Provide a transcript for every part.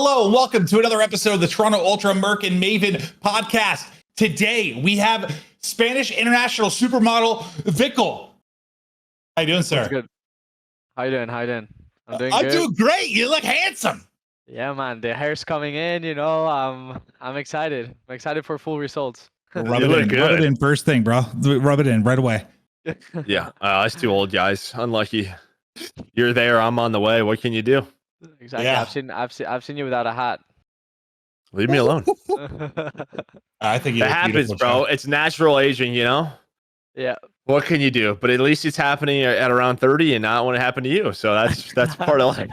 Hello and welcome to another episode of the Toronto Ultra Merk and Maven podcast. Today we have Spanish international supermodel Vikul. How you doing, sir? That's good. How you doing? I'm doing I'm good. doing great. You look handsome. Yeah, man. The hair's coming in. I'm excited. I'm excited for full results. Rub it in first thing, bro. Rub it in right away. Yeah, us two old guys. Unlucky. You're there. I'm on the way. What can you do? Exactly. Yeah. I've seen you without a hat. Leave me alone. I think It happens, bro. It's natural aging, you know? Yeah. What can you do? But at least it's happening at around 30 and not when it happened to you. So that's part of life.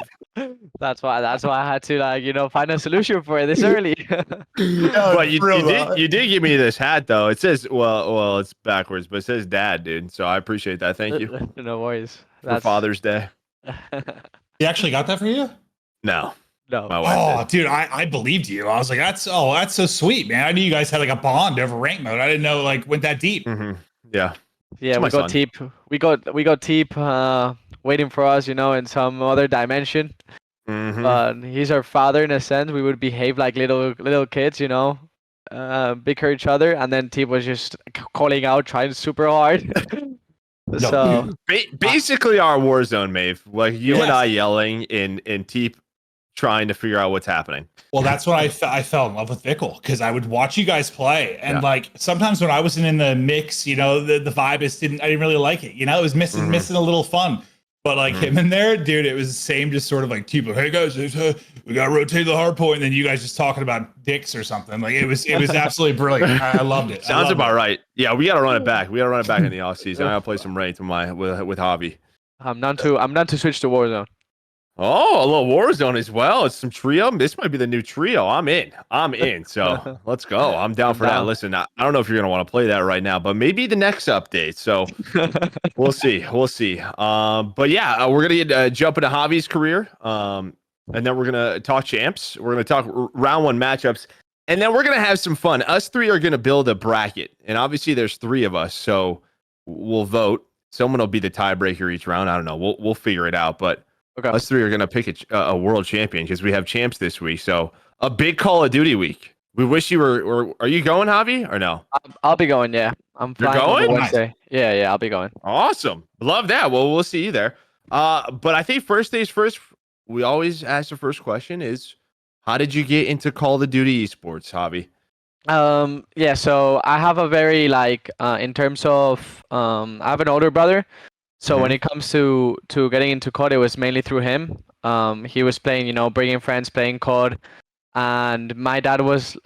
That's why I had to find a solution for it this early. But you did give me this hat though. It says well it's backwards, but it says dad, dude. So I appreciate that. Thank you. No worries. For Father's Day. He actually got that for you? No. No. My wife Oh, did. dude, I believed you. I was like, that's so sweet, man. I knew you guys had like a bond over rank mode. I didn't know like went that deep. Mm-hmm. Yeah. Yeah, we got Teep. We got Teep waiting for us, in some other dimension. Mm-hmm. But he's our father in a sense. We would behave like little kids, bicker each other, and then Teep was just calling out, trying super hard. So Basically our war zone, Maeve. Like you Yes. and I yelling in Teep trying to figure out what's happening. Well, that's what I fell in love with Vikul, because I would watch you guys play, and like sometimes when I wasn't in the mix, the vibe I didn't really like it. It was missing a little fun. But like him in there, dude, it was the same. Just sort of like, hey guys, we gotta rotate the hard point, and then you guys just talking about dicks or something. Like it was absolutely brilliant. I loved it. Sounds about right. Yeah, we gotta run it back. We gotta run it back in the off season. I gotta play some ranked with Javi. I'm down to switch to Warzone. Oh, a little Warzone as well. It's some trio. This might be the new trio. I'm in. So let's go. I'm down for that. Listen, I don't know if you're gonna want to play that right now, but maybe the next update. So we'll see. But yeah, we're gonna jump into Javi's career. And then we're gonna talk champs. We're gonna talk round one matchups, and then we're gonna have some fun. Us three are gonna build a bracket, and obviously there's three of us, so we'll vote. Someone will be the tiebreaker each round. I don't know. We'll figure it out, but. Okay. Us three are going to pick a world champion because we have champs this week. So a big Call of Duty week. We wish you were. Are you going, Javi, or no? I'll be going. Yeah, I'm flying. You're going? On Wednesday. Yeah, I'll be going. Awesome. Love that. Well, we'll see you there. But I think first things first, we always ask the first question is, how did you get into Call of Duty esports, Javi? Yeah, so I have a very in terms of I have an older brother. So when it comes to getting into CoD, it was mainly through him. He was playing, bringing friends, playing CoD, and my parents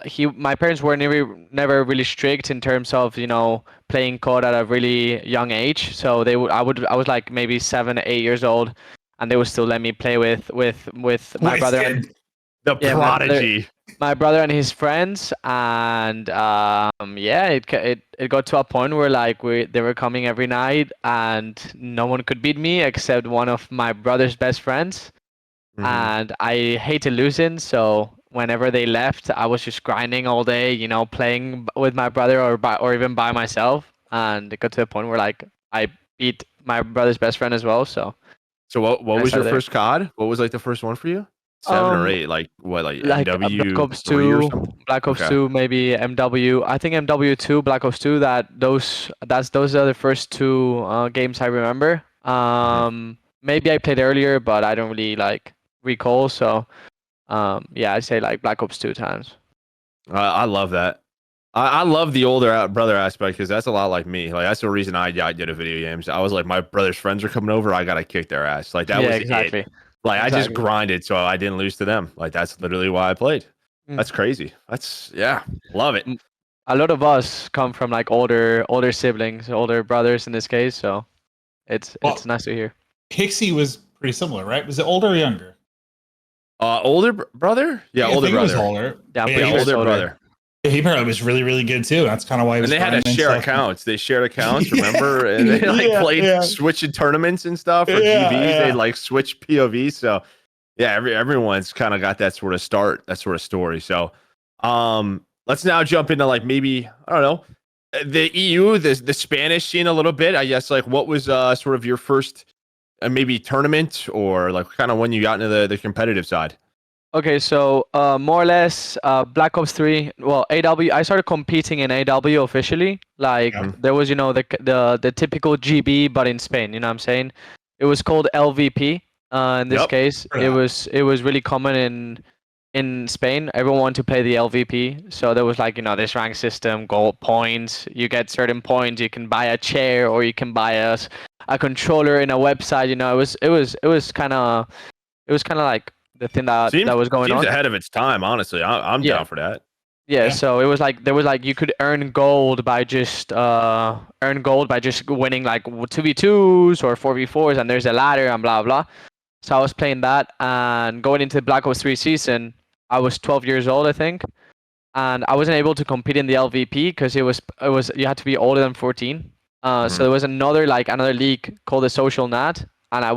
were never really strict in terms of playing CoD at a really young age. So I was like maybe 7 8 years old, and they would still let me play with my brother. The prodigy. My brother and his friends, and it got to a point where they were coming every night, and no one could beat me except one of my brother's best friends, and I hated losing. So whenever they left, I was just grinding all day, playing with my brother or even by myself, and it got to a point where I beat my brother's best friend as well. So what was your first COD? What was the first one for you? 7 or 8, like MW Black Ops 2, Black Ops 2, maybe MW. I think MW2, Black Ops 2. Those are the first two games I remember. Maybe I played earlier, but I don't really recall. So I'd say Black Ops 2 times. I love that. I love the older brother aspect because that's a lot like me. That's the reason I got into video games. I was like, my brother's friends are coming over. I gotta kick their ass. That was exactly. it. I just grinded so I didn't lose to them. That's literally why I played. That's crazy. Love it. A lot of us come from older siblings, older brothers in this case, so it's nice to hear. Hixie was pretty similar, right? Was it older or younger? Older brother? Yeah, older brother. Was older. Yeah, older brother. He apparently was really, really good too. That's kind of why he was. And they had to share accounts. They shared accounts, remember? And they played switching tournaments and stuff or GVs. They switch POV. So everyone's kind of got that sort of story. So let's now jump into maybe I don't know the EU, the Spanish scene a little bit. I guess what was sort of your first maybe tournament or kind of when you got into the competitive side. Okay, so more or less, Black Ops 3. Well, AW. I started competing in AW officially. Like Yeah. there was, the typical GB, but in Spain. You know what I'm saying? It was called LVP. In this Yep. case, For it that. was really common in Spain. Everyone wanted to play the LVP. So there was like, this rank system, gold points. You get certain points. You can buy a chair or you can buy a controller in a website. It was kind of like the thing that was going Seems on. ahead of its time, honestly. I'm Yeah. down for that. Yeah, Yeah. so it was like there was like you could earn gold by just winning like 2v2s or 4v4s, and there's a ladder and blah blah. So I was playing that, and going into the Black Ops 3 season, I was 12 years old, I think, and I wasn't able to compete in the LVP because it was you had to be older than 14. So there was another league called the Social Nat, and I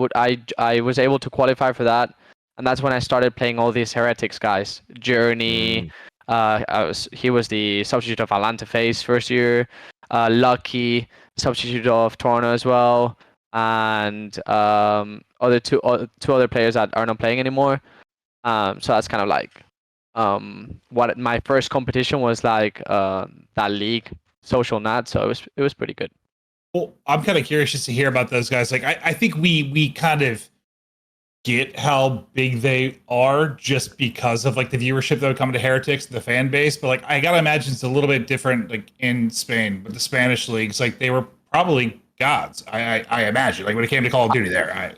was able to qualify for that, and that's when I started playing all these Heretics guys, Journey. He was the substitute of Atlanta FaZe first year. Lucky, substitute of Torno as well, and two other players that are not playing anymore. So that's kind of like what my first competition was like, that league, Social Nat. So it was pretty good. Well, I'm kind of curious just to hear about those guys. Like, I think we kind of get how big they are just because of like the viewership that would come to Heretics, the fan base. But like, I gotta imagine it's a little bit different like in Spain, but the Spanish leagues, like they were probably gods. I imagine like when it came to Call of Duty there.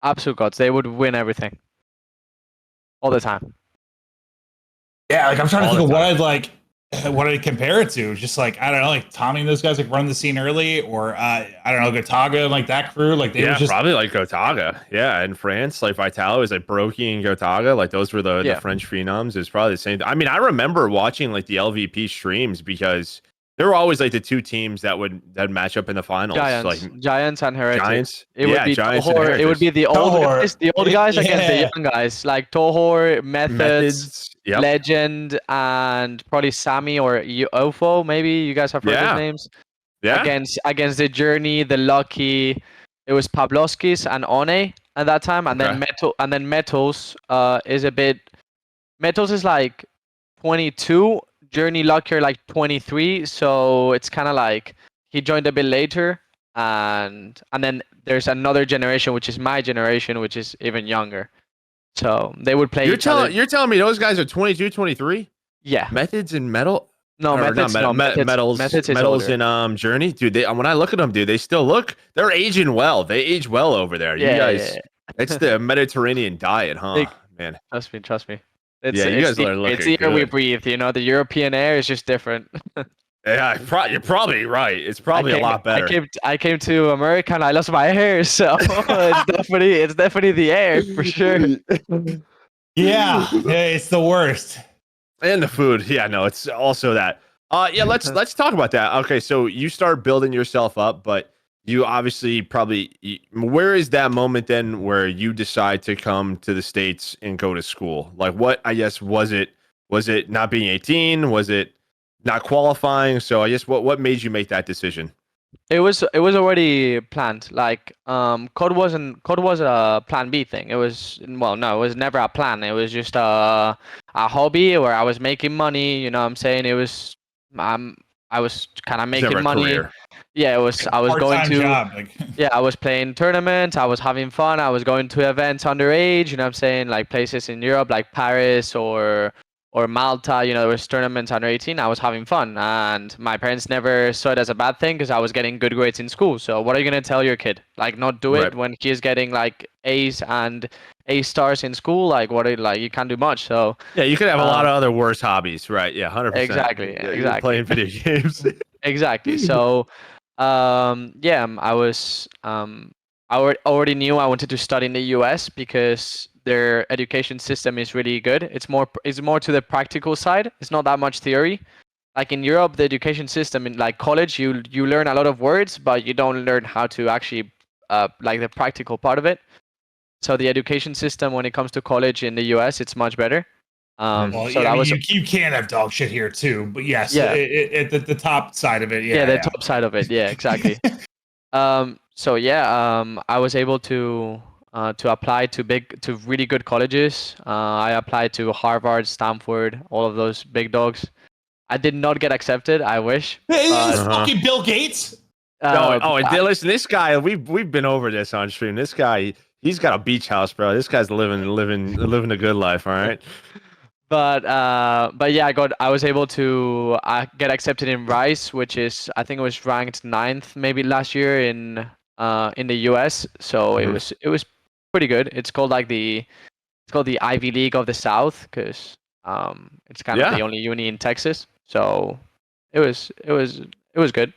Absolute gods. They would win everything all the time. Yeah, like I'm trying to All think the of time. what I'd compare it to. Just like I don't know, like Tommy and those guys like run the scene early, or I don't know, Gotaga and like that crew. Like they were just probably like Gotaga. Yeah, in France, like Vital was like Brokey and Gotaga. Like those were the French phenoms. It's probably the same. I mean, I remember watching like the LVP streams because there were always like the two teams that would match up in the finals. Giants and Heretics. Giants. It would be Giants and Tohor. It Heretics. would be the old guys against the young guys, like Tohor, Methods, Yep. Legend, and probably Sammy or Ofo. Maybe you guys have heard those names. Yeah. Against the Journey, the Lucky. It was Pavlovskis and One at that time, and then Metals is a bit. Metals is like 22. Journey Lucky are like 23. So it's kind of like he joined a bit later, and then there's another generation, which is my generation, which is even younger. So they would play. You're telling me those guys are 22, 23? Yeah. Methods and Metal. No, Methods. Metals in Journey, dude. When I look at them, dude, they still look. They're aging well. They age well over there. You guys, it's the Mediterranean diet, huh? Man, trust me. You guys are looking It's the air we good. breathe. The European air is just different. Yeah, you're probably right. It's probably a lot better. I came to America and I lost my hair, so it's definitely the air for sure. yeah, it's the worst. And the food. Yeah, no, it's also that. Yeah, let's talk about that. Okay, so you start building yourself up, but you obviously where is that moment then where you decide to come to the States and go to school? Like what, I guess, was it not being 18? Was it not qualifying? So I guess what made you make that decision? It was already planned. Like CoD was a plan B thing. It was it was never a plan. It was just a hobby where I was making money. You know what I'm saying? It was I was kind of making money. Career. Yeah, I was going to job, I was playing tournaments. I was having fun. I was going to events underage. You know what I'm saying? Like places in Europe, like Paris or Malta. There was tournaments under 18. I was having fun, and my parents never saw it as a bad thing because I was getting good grades in school. So what are you gonna tell your kid? Like not do it when he's getting like A's and A stars in school? Like you can't do much. So yeah, you could have a lot of other worse hobbies, right? Yeah, 100%. Exactly. You're playing video games. Exactly. So I already knew I wanted to study in the US because their education system is really good. It's more to the practical side. It's not that much theory. Like in Europe, the education system in like college, you learn a lot of words, but you don't learn how to actually like the practical part of it. So the education system when it comes to college in the US, it's much better. You can have dog shit here too, but yes, at the top side of it, top side of it, yeah, exactly. I was able to to apply to really good colleges. I applied to Harvard, Stanford, all of those big dogs. I did not get accepted. I wish. It's fucking Bill Gates. Listen, this guy, we've been over this on stream. This guy, he's got a beach house, bro. This guy's living a good life. All right. But yeah, I was able to get accepted in Rice, which is, I think it was ranked 9th maybe last year in the US. So it was pretty good. It's called the Ivy League of the South, because it's kind of the only uni in Texas. So it was good.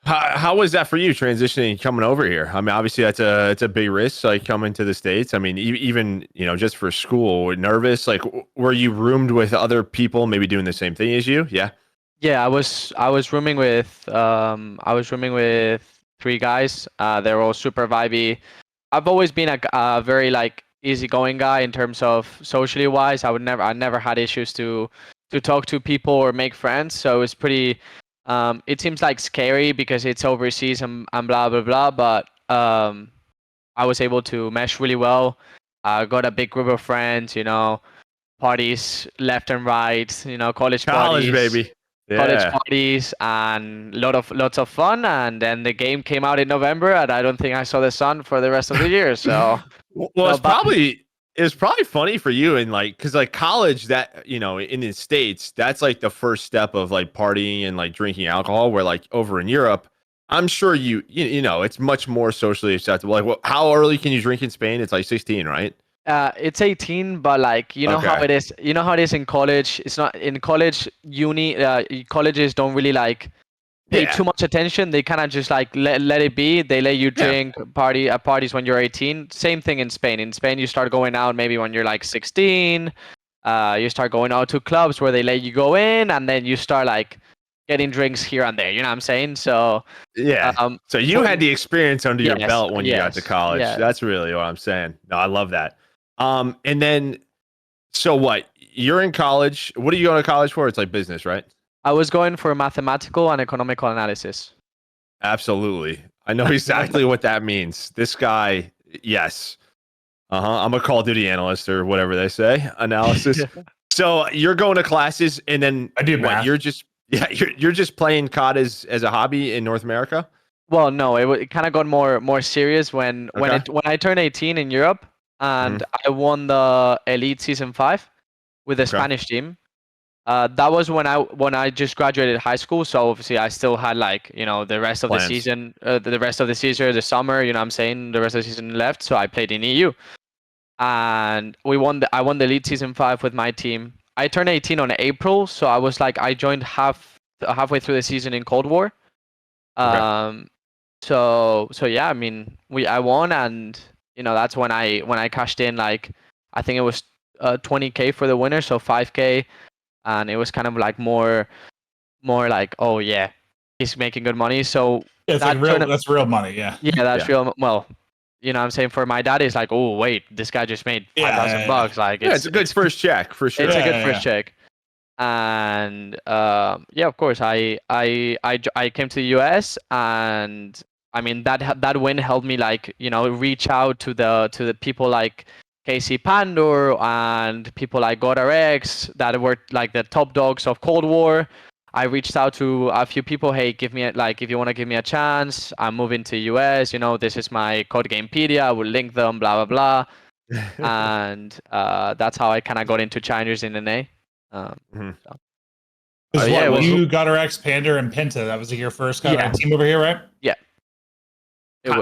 How was that for you transitioning, coming over here? I mean, obviously it's a big risk, like coming to the States. I mean, even, just for school, nervous, like, were you roomed with other people maybe doing the same thing as you? Yeah. Yeah, I was rooming with 3 guys. They're all super vibey. I've always been a very like easygoing guy in terms of socially wise. I never had issues to talk to people or make friends. So it's pretty. It seems like scary because it's overseas and blah blah blah. But I was able to mesh really well. Got a big group of friends. Parties left and right. College parties, baby. Yeah. College parties, and lots of fun. And then the game came out in November, and I don't think I saw the sun for the rest of the year. So well, it's probably funny for you, and because college, that in the States, that's like the first step of like partying and like drinking alcohol, where like over in Europe, I'm sure it's much more socially acceptable. Like, how early can you drink in Spain? It's like 16, right? It's 18, but like how it is. You know how it is in college. It's not in college. Colleges don't really like pay too much attention. They kind of just like let it be. They let you drink party at parties when you're 18. Same thing in Spain. In Spain, you start going out maybe when you're like 16. You start going out to clubs where they let you go in, and then you start like getting drinks here and there. You know what I'm saying? So yeah. So you had the experience under your belt when you got to college. Yeah. That's really what I'm saying. No, I love that. And then, so what? You're in college. What are you going to college for? It's like business, right? I was going for mathematical and economical analysis. Absolutely. I know exactly what that means. This guy, yes. I'm a Call of Duty analyst, or whatever they say, analysis. So you're going to classes, and then I do math. You're just playing CoD as a hobby in North America? Well, no, it kind of got more serious when I turned 18 in Europe. And I won the Elite Season 5 with the Spanish team. That was when I just graduated high school. So obviously I still had the rest of the season, the summer, you know what I'm saying, the rest of the season left. So I played in EU. And I won the Elite Season 5 with my team. I turned 18 on April. So I was like, I joined halfway through the season in Cold War. So yeah, I mean, I won, and that's when I cashed in, like, I think it was 20K for the winner, so 5K, and it was kind of like more like, oh yeah, he's making good money. So it's like that's real money, yeah. Yeah, that's real. Well, what I'm saying, for my dad, it's like, oh wait, this guy just made $5,000. Like, it's a good first check for sure. It's a good first check. And of course, I came to the US, and I mean that win helped me reach out to the people like KC Pandor and people like GodRx that were like the top dogs of Cold War. I reached out to a few people. Hey, if you want to give me a chance, I'm moving to US. This is my CoD Gamepedia. I will link them. Blah blah blah. And that's how I kind of got into challengers in NA. You got our Pandor and Penta. That was your first kind of team over here, right? Yeah.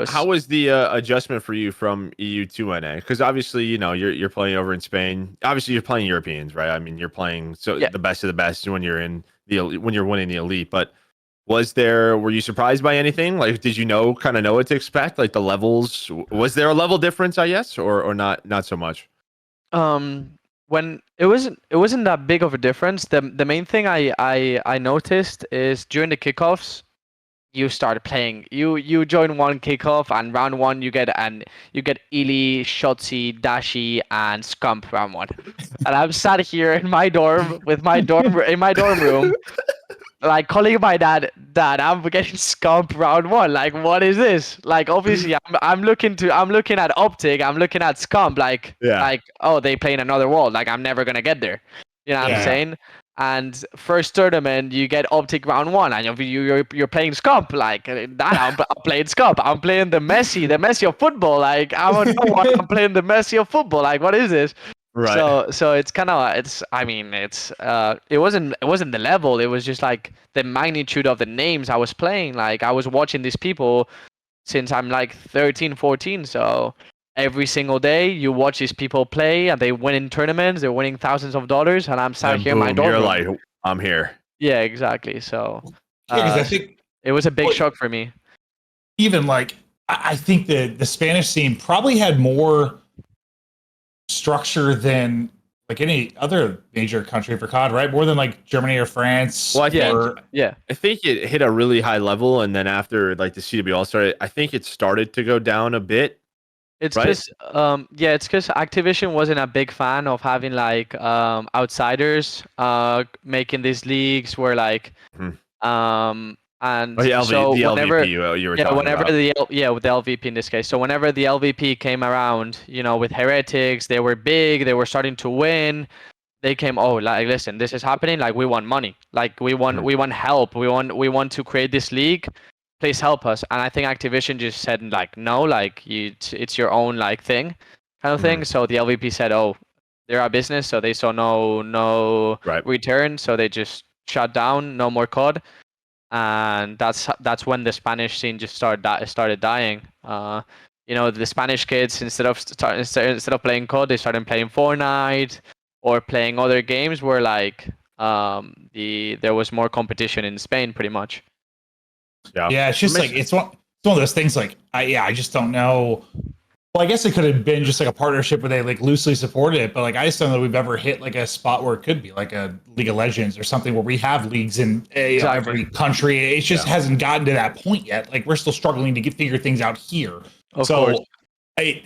How was the adjustment for you from EU to NA? Because obviously, you're playing over in Spain. Obviously, you're playing Europeans, right? I mean, you're playing the best of the best when you're winning the elite. But were you surprised by anything? Like, did you kind of know what to expect? Like the levels, was there a level difference? I guess, or not so much. When it wasn't that big of a difference. The main thing I noticed is during the kickoffs, you start playing. You join one kickoff, and round one you get Ely, Shotzi, Dashi, and Scump round one. And I'm sat here in my dorm in my dorm room, like calling my dad, I'm getting scump round 1. Like, what is this? Like, obviously, I'm looking at OpTic, I'm looking at scump, like, oh, they play in another world. Like, I'm never gonna get there. You know what I'm saying? And first tournament, you get OpTic round 1, and you're playing scump. Like, I'm playing scump. I'm playing the Messi of football. Like, I don't know why I'm playing the Messi of football. Like, what is this? Right. So it's kind of it wasn't the level. It was just like the magnitude of the names I was playing. Like, I was watching these people since I'm like 13, 14. So every single day you watch these people play and they win in tournaments. They're winning thousands of dollars, and I'm sat here in my dorm You're room. like, I'm here. Yeah, exactly. So because I think it was a big shock for me. Even like I think the Spanish scene probably had more structure than like any other major country for CoD, right? More than like Germany or France. Well, I think it hit a really high level, and then after like the CWL started, I think it started to go down a bit. It's because it's because Activision wasn't a big fan of having like outsiders making these leagues where like and so whenever with the LVP in this case, so whenever the LVP came around, you know, with Heretics, they were big, they were starting to win. They came, oh, like, listen, this is happening. Like, we want money. Like, we want help. We want to create this league. Please help us. And I think Activision just said like, no, like, it's your own like thing, kind of thing. So the LVP said, oh, they're a business, so they saw no return, so they just shut down, no more CoD. And that's when the Spanish scene just started dying. You know, the Spanish kids, instead of playing CoD, they started playing Fortnite or playing other games where like there was more competition in Spain, pretty much. Yeah, it's just like it's one of those things. Like I just don't know. Well, I guess it could have been just like a partnership where they like loosely supported it, but like I just don't know that we've ever hit like a spot where it could be like a League of Legends or something where we have leagues in every country. It just hasn't gotten to that point yet. Like, we're still struggling to figure things out here. Of course. I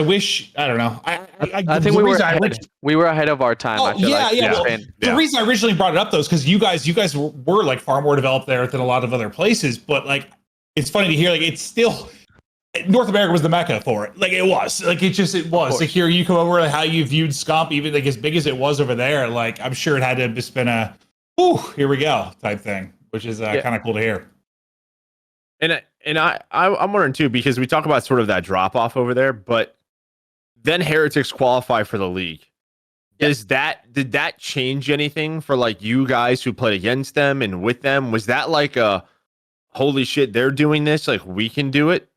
wish, I don't know. I think we were ahead of our time. Oh, the reason I originally brought it up though is because you guys were like far more developed there than a lot of other places. But like, it's funny to hear like it's still North America was the mecca for it. Like, it was like it was to hear you come over and how you viewed Scump, even like as big as it was over there. Like, I'm sure it had to have just been a here we go type thing, which is kind of cool to hear. And I'm wondering too, because we talk about sort of that drop off over there, but then Heretics qualify for the league. Did that change anything for like you guys who played against them and with them? Was that like a holy shit, they're doing this, like we can do it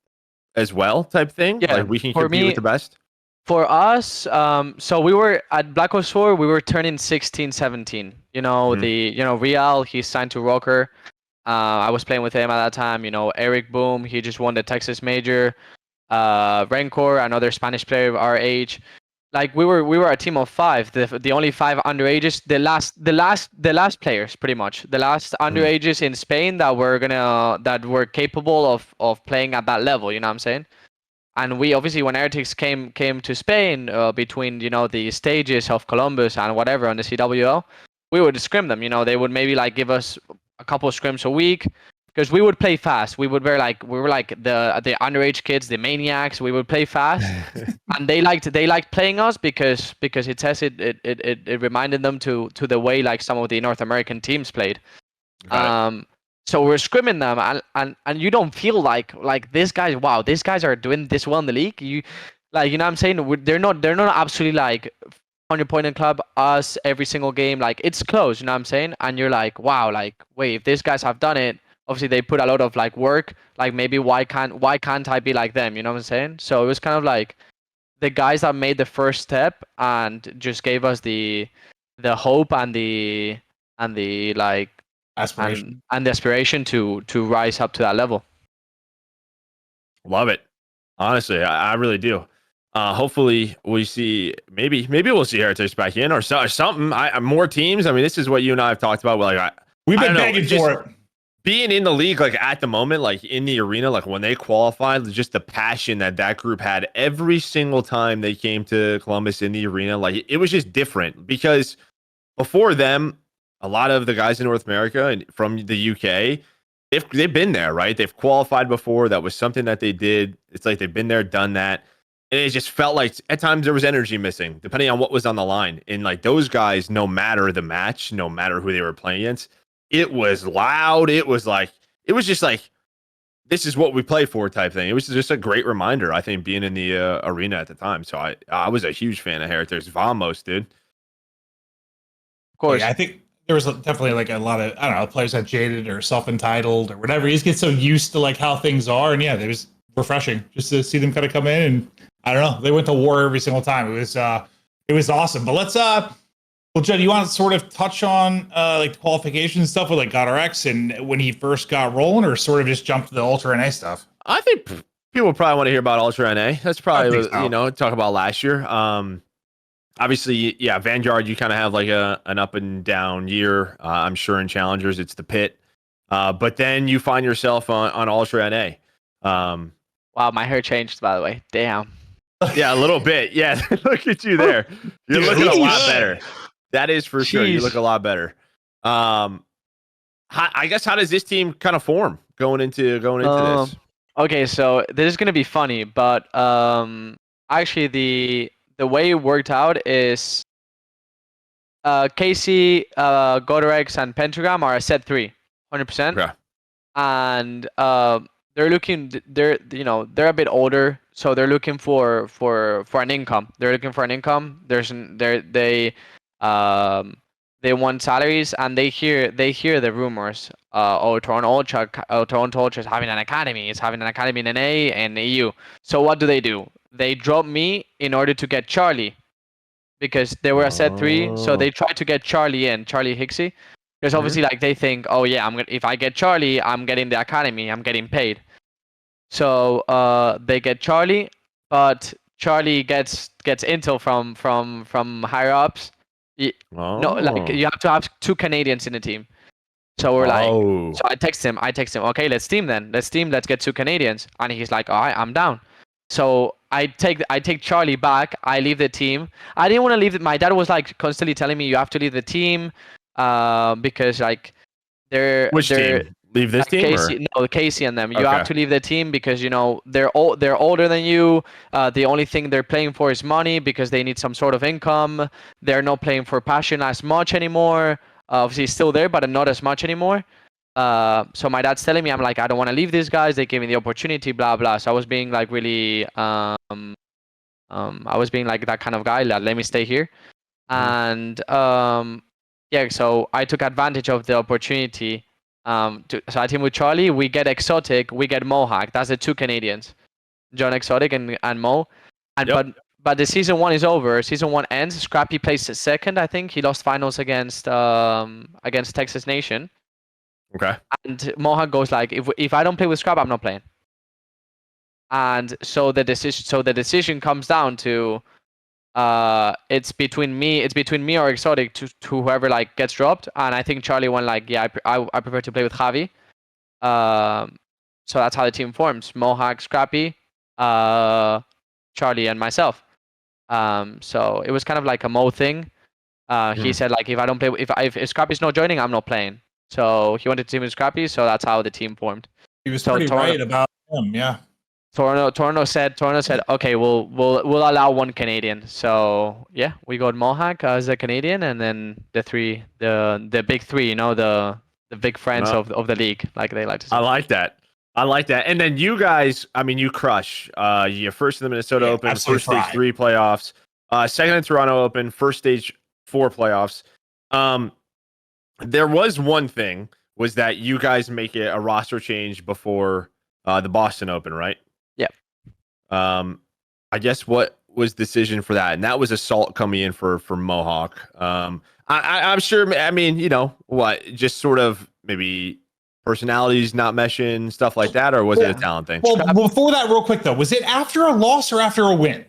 as well type thing? Yeah, like we can compete with the best? For us, so we were at Black Ops 4, we were turning 16, 17. You know, Real, he signed to ROKKR. I was playing with him at that time. You know, Eric Boom, he just won the Texas Major. ROKKR, another Spanish player of our age. Like, we were a team of 5. The only 5 underages. The last players, pretty much. The last underages in Spain that were capable of playing at that level. You know what I'm saying? And we obviously, when Heretics came to Spain, between the stages of Columbus and whatever on the CWL, we would scrim them. You know, they would maybe like give us a couple of scrims a week, because we would play fast. We were like the underage kids, the maniacs. We would play fast, and they liked playing us because it says it reminded them to the way like some of the North American teams played. So we're scrimming them, and you don't feel like these guys. Wow, these guys are doing this well in the league. You know what I'm saying? They're not absolutely like 100-point in club us every single game. Like, it's close, you know what I'm saying? And you're like, wow, like, wait, if these guys have done it, obviously they put a lot of like work. Like, maybe why can't I be like them? You know what I'm saying? So it was kind of like the guys that made the first step and just gave us the hope and the like aspiration and the aspiration to rise up to that level. Love it. Honestly, I really do. Hopefully we see maybe we'll see Heretics back in or something. More teams. I mean, this is what you and I have talked about. Like, we've been begging for it. Being in the league, like at the moment, like in the arena, like when they qualified, just the passion that group had every single time they came to Columbus in the arena, like it was just different. Because before them, a lot of the guys in North America and from the UK, they've been there, right? They've qualified before. That was something that they did. It's like they've been there, done that. And it just felt like at times there was energy missing, depending on what was on the line. And like those guys, no matter the match, no matter who they were playing against, it was loud. It was just like, this is what we play for type thing. It was just a great reminder, I think, being in the arena at the time. So I was a huge fan of Heretics. Vamos, dude. Of course. Yeah, I think there was definitely like a lot of, I don't know, players that jaded or self-entitled or whatever. You just get so used to like how things are. And yeah, it was refreshing just to see them kind of come in and I don't know, they went to war every single time. It was awesome. But let's well, Jed, you want to sort of touch on like the qualification stuff with like GodRx and when he first got rolling, or sort of just jump to the Ultra NA stuff? I think people probably want to hear about Ultra NA. That's probably so. Talk about last year. Obviously, yeah, Vanguard, you kind of have like an up and down year. I'm sure in Challengers it's the pit, but then you find yourself on Ultra NA. Wow, my hair changed, by the way. Damn. Yeah, a little bit. Yeah, look at you there. You're looking a lot better. That is for sure. You look a lot better. I guess how does this team kind of form going into this? Okay, so this is gonna be funny, but actually the way it worked out is KC, GodRx, and Pentagram are a set 3, 100%. Okay. And they're a bit older, so they're looking for an income. They're looking for an income. They want salaries, and they hear the rumors. Toronto Ultra is having an academy. It's having an academy in NA and EU. So what do? They drop me in order to get Charlie, because they were a set 3. So they tried to get Charlie Hicksy. Because obviously, like they think, oh yeah, if I get Charlie, I'm getting the academy. I'm getting paid. So they get Charlie, but Charlie gets intel from higher ups. No, like you have to have 2 Canadians in the team. So we're like, so I text him, okay, let's team then. Let's get 2 Canadians. And he's like, all right, I'm down. So I take Charlie back. I leave the team. I didn't want to leave. My dad was like constantly telling me you have to leave the team, because like they're team? Leave this team? Casey and them. You have to leave the team because they're older than you. The only thing they're playing for is money because they need some sort of income. They're not playing for passion as much anymore. Obviously, still there, but not as much anymore. So my dad's telling me, I'm like, I don't want to leave these guys. They gave me the opportunity, blah blah. So I was being like really, I was being like that kind of guy. Like, let me stay here, and yeah. So I took advantage of the opportunity. So I team with Charlie. We get Exotic. We get Mohakk. That's the 2 Canadians, John Exotic and Mo. And but the season 1 is over. Season 1 ends. Scrappy plays second. I think he lost finals against Texas Nation. Okay. And Mohakk goes like, if I don't play with Scrap, I'm not playing. And so the decision comes down to, it's between me or Exotic to whoever like gets dropped. And I think Charlie went like, yeah, I prefer to play with Javi. So that's how the team forms: Mohakk, Scrappy, Charlie, and myself. So it was kind of like a Mo thing. He said like, if I don't play, if Scrappy's not joining, I'm not playing. So he wanted to team with Scrappy, so that's how the team formed. He was pretty right about him, yeah. Toronto said, okay, we'll allow 1 Canadian. So yeah, we got Mohakk as a Canadian, and then the big 3, the big friends of the league, like they like to say. I like that. And then you guys, I mean, you crush. You're first in the Minnesota Open, first stage 3 playoffs, second in Toronto Open, first stage 4 playoffs. There was one thing, was that you guys make it a roster change before the Boston Open, right? Yeah. I guess what was the decision for that? And that was Assault coming in for Mohakk. I'm sure, I mean, just sort of maybe personalities not meshing, stuff like that, or was it a talent thing? Well, before that, real quick though, was it after a loss or after a win?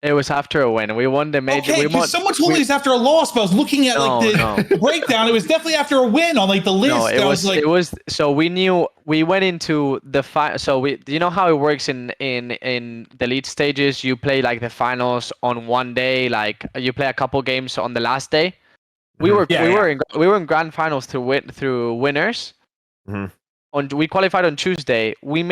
It was after a win. We won the major. Okay, because someone told me it's after a loss, but I was looking at the breakdown. It was definitely after a win on like the list. No, it was. So we knew we went into the So you know how it works in the lead stages. You play like the finals on one day. Like you play a couple games on the last day. We were Yeah, we yeah. were in grand finals through winners. We qualified on Tuesday. We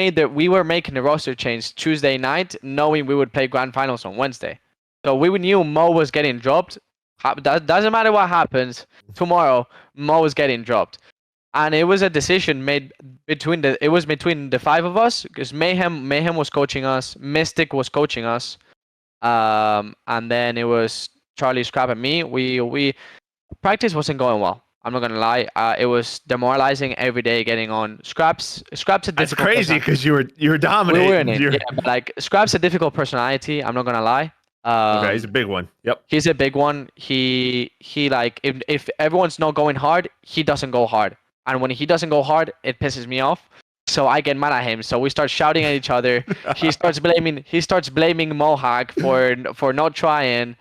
were making the roster change Tuesday night, knowing we would play grand finals on Wednesday. So we knew Mo was getting dropped. Doesn't matter what happens tomorrow. Mo was getting dropped, and it was a decision made between the five of us, because Mayhem was coaching us, Mystic was coaching us, and then it was Charlie, Scrap, and me. We practice wasn't going well. I'm not gonna lie. It was demoralizing every day getting on. Scrap's a difficult. That's crazy because you were We dominating. were in it. Yeah, but like Scrap's a difficult personality. I'm not gonna lie. Okay, he's a big one. Yep. He's a big one. He like if everyone's not going hard, he doesn't go hard. And when he doesn't go hard, it pisses me off. So I get mad at him. So we start shouting at each other. He starts blaming Mohakk for not trying.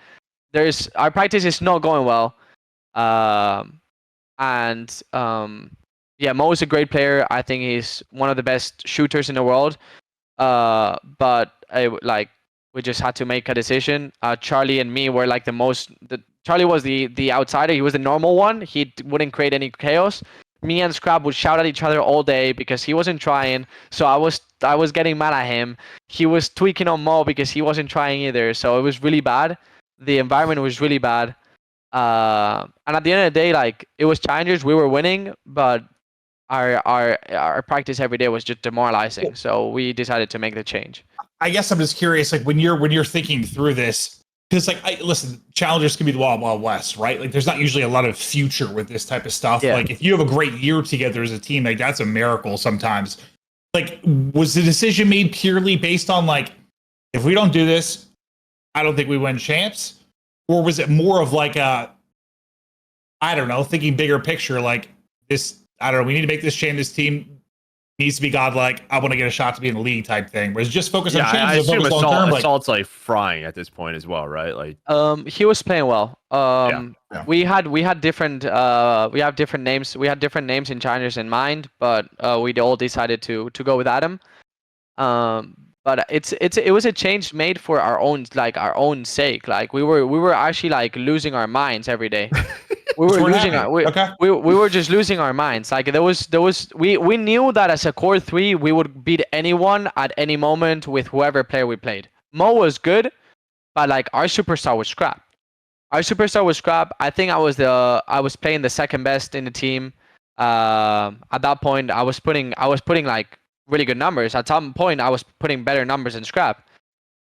Our practice is not going well. Yeah, Mo is a great player. I think he's one of the best shooters in the world. But we just had to make a decision. Charlie and me were like Charlie was the outsider. He was the normal one. He wouldn't create any chaos. Me and Scrap would shout at each other all day because he wasn't trying. So I was getting mad at him. He was tweaking on Mo because he wasn't trying either. So it was really bad. The environment was really bad. And at the end of the day, like, it was challengers. We were winning, but our practice every day was just demoralizing. So we decided to make the change. I guess I'm just curious, like when you're thinking through this, because listen, challengers can be the Wild Wild West, right? Like there's not usually a lot of future with this type of stuff. Yeah. Like if you have a great year together as a team, like that's a miracle sometimes. Like, was the decision made purely based on like, if we don't do this, I don't think we win champs? Or was it more of like I don't know, thinking bigger picture, like this, I don't know, we need to make this change, this team needs to be godlike, I want to get a shot to be in the league type thing. Whereas just focus on champs. I assume focus long term, Assault's like frying at this point as well, right? Like he was playing well. Yeah. We have different names. We had different names in challengers in mind, but we all decided to go with Adam. But it was a change made for our own sake. Like we were actually like losing our minds every day. We were just losing our minds. Like we knew that as a core 3 we would beat anyone at any moment with whoever player we played. Mo was good, but like our superstar was Scrap. I think I was playing the second best in the team. At that point I was putting like really good numbers. At some point I was putting better numbers than Scrap.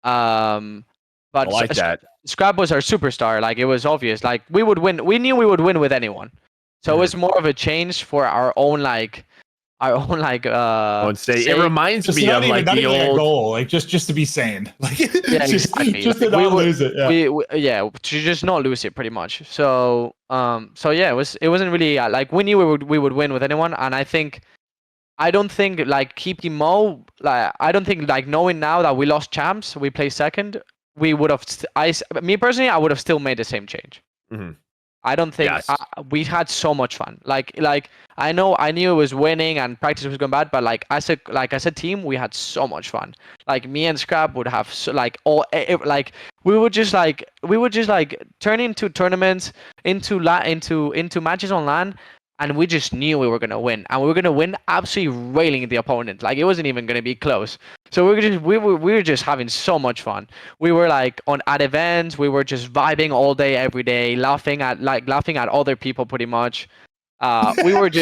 But I like that. Scrap was our superstar. Like it was obvious. Like we would win. We knew we would win with anyone. So it was more of a change for our own sake. It reminds me of like the old goal, like just to be sane. Like exactly. just to not lose it. Yeah. To just not lose it pretty much. So yeah, it wasn't really like we knew we would win with anyone, and I don't think like keeping Mo, like I don't think like knowing now that we lost champs, we play second, we would have. Me personally, I would have still made the same change. Mm-hmm. I don't think we had so much fun. Like I knew it was winning and practice was going bad, but like as a team, we had so much fun. Like me and Scrap would have we would just turn into tournaments, into matches on LAN. And we just knew we were gonna win, and we were gonna win absolutely railing the opponent. Like it wasn't even gonna be close. So we were just having so much fun. We were like at events, we were just vibing all day, every day, laughing at other people pretty much. We felt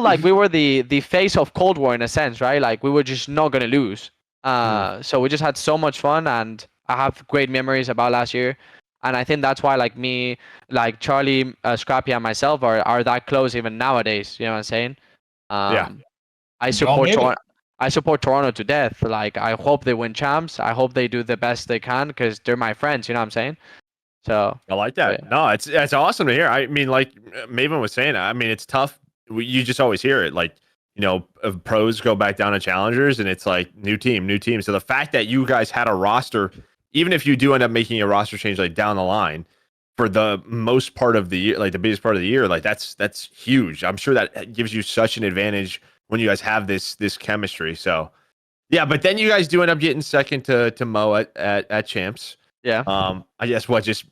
like we were the face of Cold War in a sense, right? Like we were just not gonna lose. So we just had so much fun, and I have great memories about last year. And I think that's why, like me, like Charlie, Scrappy, and myself are that close even nowadays. You know what I'm saying? I support Toronto to death. Like I hope they win champs. I hope they do the best they can because they're my friends. You know what I'm saying? So I like that. Yeah. No, it's awesome to hear. I mean, like Maven was saying, I mean, it's tough. You just always hear it. Like, you know, pros go back down to challengers, and it's like new team. So the fact that you guys had a roster. Even if you do end up making a roster change like down the line for the most part of the year, like the biggest part of the year, like that's huge. I'm sure that gives you such an advantage when you guys have this chemistry. So yeah, but then you guys do end up getting second to Mo at champs. Yeah. I guess just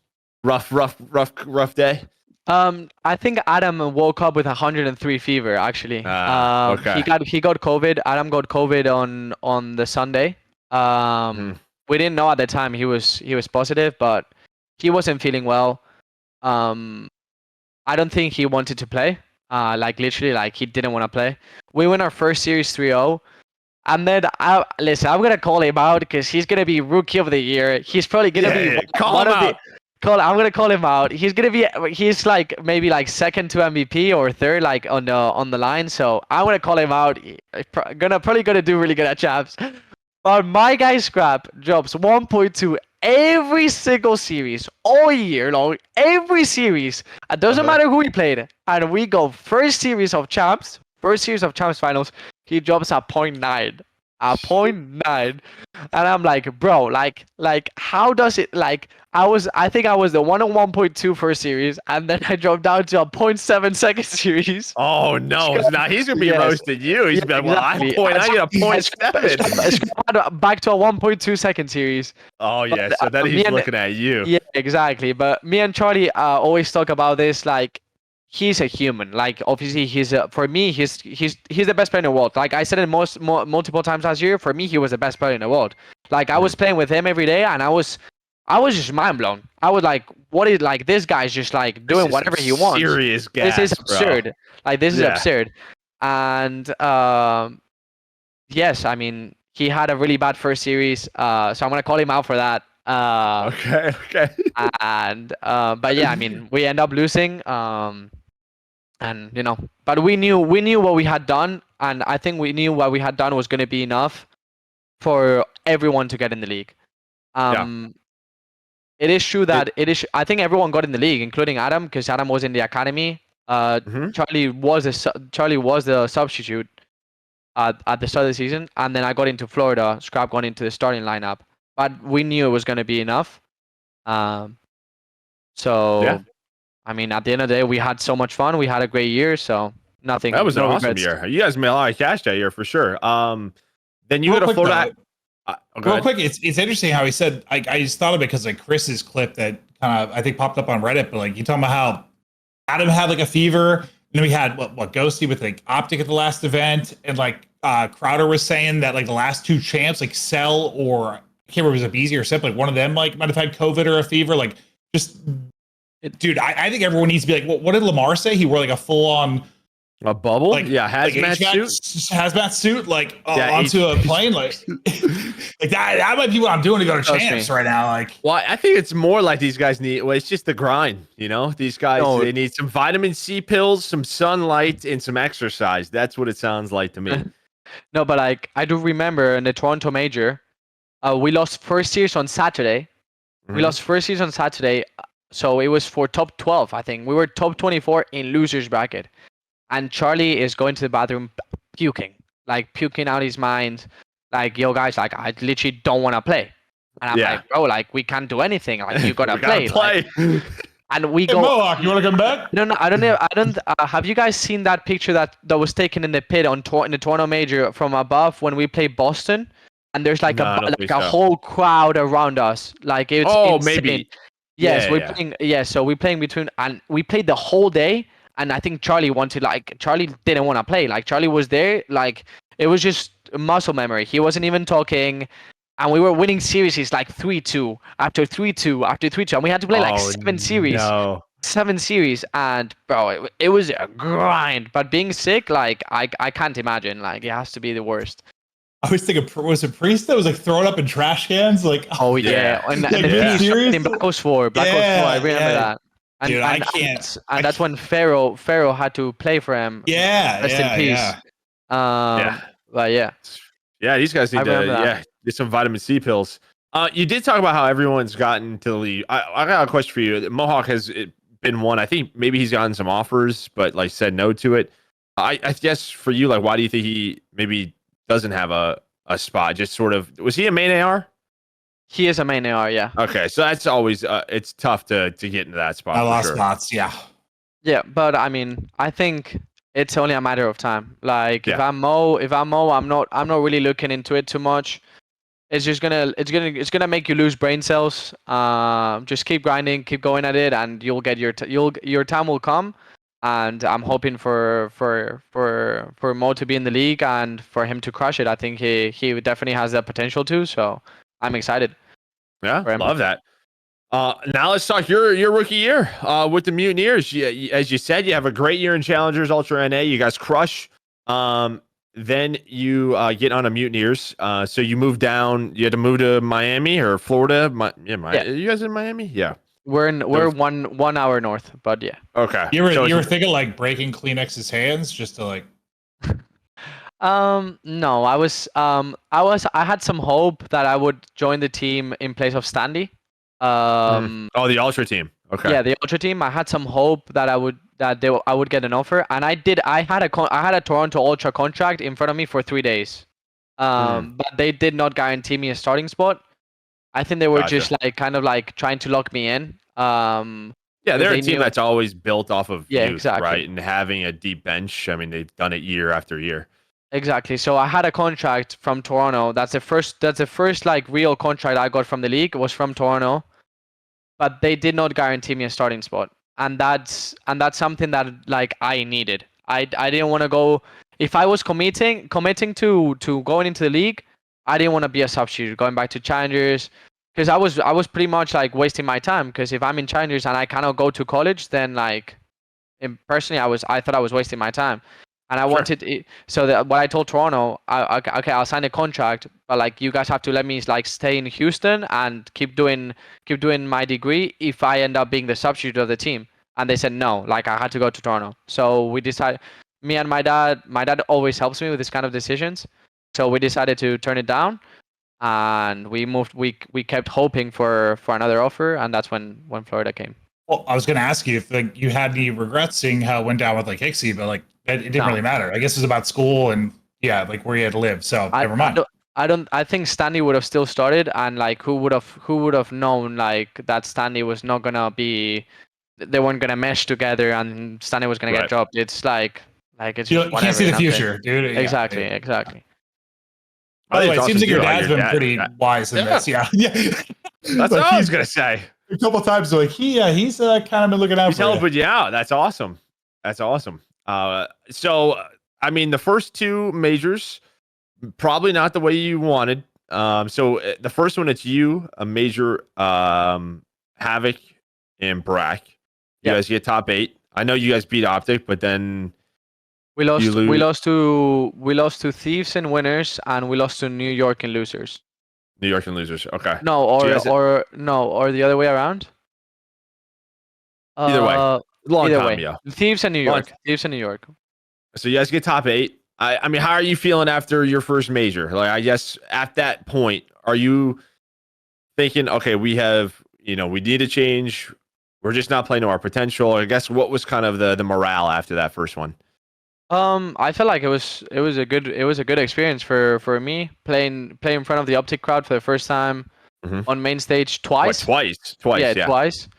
rough day. I think Adam woke up with 103 fever. Actually, Okay. he got COVID. Adam got COVID on the Sunday. We didn't know at the time he was positive, but he wasn't feeling well. I don't think he wanted to play. Like literally, like he didn't want to play. We win our first series 3-0. And then, listen, I'm gonna call him out because he's gonna be rookie of the year. He's probably gonna be call him out. I'm gonna call him out. He's like maybe like second to MVP or third, like on the line. So I'm gonna call him out. Probably gonna do really good at Champs. But my guy Scrap drops 1.2 every single series all year long. Every series. It doesn't matter who he played. And we go first series of Champs finals. He drops a 0.9. A 0.9. And I'm like, bro, like how does it like I think I was the 101.2 first series, and then I dropped down to a 0.7 second series. Oh no! Now he's gonna be roasting you. He's like, well, exactly. I get a 0.7. Back to a 1.2 second series. Oh yeah, so then he's looking at you. Yeah, exactly. But me and Charlie always talk about this. Like, he's a human. Like, obviously, he's the best player in the world. Like I said it multiple times last year. For me, he was the best player in the world. Like I was playing with him every day, and I was just mind blown. I was like, what is like this guy's just like doing whatever he wants. Serious gas, this is absurd. Bro. Like this is absurd. And yes, I mean he had a really bad first series. So I'm gonna call him out for that. Okay. And but yeah, I mean we end up losing. And you know, but we knew what we had done, and I think we knew what we had done was gonna be enough for everyone to get in the league. It is true that I think everyone got in the league, including Adam, because Adam was in the academy. Charlie was the substitute at the start of the season, and then I got into Florida. Scrap got into the starting lineup, but we knew it was going to be enough. So, I mean, at the end of the day, we had so much fun. We had a great year, so nothing. That was an awesome regrets. year. You guys made a lot of cash that year for sure. Then you go to Florida. Real quick, it's interesting how he said. I just thought of it because like Chris's clip that kind of I think popped up on Reddit, but like you talking about how Adam had like a fever, and then we had what Ghosty with like OpTic at the last event, and like Crowder was saying that like the last two champs like Cell or I can't remember if it was a Beezy or Sip, like one of them like might have had COVID or a fever. Like just dude, I think everyone needs to be like, what did Lamar say? He wore like a full on. A bubble? Like, hazmat suit, like onto a plane, like that might be what I'm doing to go to champs right now. Like, well, I think it's more like these guys need. Well, it's just the grind, you know. These guys they need some vitamin C pills, some sunlight, and some exercise. That's what it sounds like to me. No, but like I do remember in the Toronto Major, we lost first series on Saturday. So it was for top 12. I think we were top 24 in losers bracket. And Charlie is going to the bathroom puking out his mind. Like, yo, guys, like, I literally don't want to play. And I'm like, bro, like, we can't do anything. Like, you got to play. Like, and we go. Mohakk, you want to come back? No, I don't know. Have you guys seen that picture that was taken in the pit in the Toronto Major from above when we played Boston? And there's like a whole crowd around us. Like, it's insane. Maybe. Yes, so we're playing between, and we played the whole day. And I think Charlie didn't want to play. Like Charlie was there, like it was just muscle memory. He wasn't even talking, and we were winning series like 3-2 after 3-2 after 3-2, and we had to play like 7 series. No. 7 series, and bro, it was a grind. But being sick, like I can't imagine. Like it has to be the worst. I was thinking, was it Priest that was like throwing up in trash cans? Like, and the series in Black Ops 4. I remember that. And, dude, I can't. And that's when Pharaoh had to play for him. Rest in peace. But yeah, these guys need to get some vitamin C pills. You did talk about how everyone's gotten to the league. I got a question for you. Mohakk has been one. I think maybe he's gotten some offers, but like said no to it. I guess for you, like, why do you think he maybe doesn't have a spot? Just sort of, was he a main AR? He is a main AR, yeah. Okay, so that's always it's tough to get into that spot. A lot of spots, yeah. Yeah, but I mean, I think it's only a matter of time. Like if I'm Mo, I'm not really looking into it too much. it's gonna make you lose brain cells. Just keep grinding, keep going at it, and you'll get your time will come. And I'm hoping for Mo to be in the league and for him to crush it. I think he definitely has that potential to. So I'm excited. Yeah, love that. Now let's talk your rookie year with the Mutineers. As you said, you have a great year in Challengers Ultra NA. You guys crush. Then you get on a Mutineers. So you moved down. You had to move to Miami or Florida. Yeah. You guys in Miami? Yeah. We're 1 hour north, but yeah. Okay. You were thinking like breaking Kleenex's hands just to like. No, I had some hope that I would join the team in place of Standy. Oh, the Ultra team. Okay. Yeah, the Ultra team. I had some hope that I would get an offer, and I did. I had a Toronto Ultra contract in front of me for 3 days. But they did not guarantee me a starting spot. I think they were just like kind of like trying to lock me in. Yeah, they're a team that's always built off of youth, exactly. right? And having a deep bench. I mean, they've done it year after year. Exactly. So I had a contract from Toronto. That's the first like real contract I got from the league. It was from Toronto, but they did not guarantee me a starting spot, and that's something that like I needed. I didn't want to go if I was committing to going into the league. I didn't want to be a substitute going back to Challengers, because I was pretty much like wasting my time. Because if I'm in Challengers and I cannot go to college, then like personally I thought I was wasting my time. And I wanted it, so that what I told Toronto, okay, I'll sign a contract, but like you guys have to let me like stay in Houston and keep doing my degree if I end up being the substitute of the team. And they said no, like I had to go to Toronto. So we decided, me and my dad always helps me with this kind of decisions. So we decided to turn it down, and we moved. We kept hoping for another offer, and that's when Florida came. Well, I was going to ask you if like you had any regrets seeing how it went down with like Hixie, but like it didn't really matter. I guess it was about school and like where you had to live. So never mind. I think Stanley would have still started, and like who would have known like that Stanley was not gonna be, they weren't gonna mesh together, and Stanley was gonna get dropped. It's like it's you can't see the future, dude. Exactly. By the way, it seems like your dad's been pretty wise in this. Yeah. That's what I was gonna say. A couple of times, like he's kind of been looking out. He's helping you out. That's awesome. So I mean, the first two majors, probably not the way you wanted. So the first one, it's you, a major, Havoc and Brack. You guys get top 8. I know you guys beat OpTic, but then we lost to Thieves and Winners, and we lost to New York and Losers. New York and Losers. Okay. No, or the other way around. Either way. Long time, yeah. Thieves and New York. So you guys get top 8. I mean, how are you feeling after your first major? Like, I guess at that point, are you thinking, okay, we need to change. We're just not playing to our potential. I guess what was kind of the morale after that first one? I felt like it was a good experience for me playing in front of the OpTic crowd for the first time on main stage twice. Twice. Yeah, twice.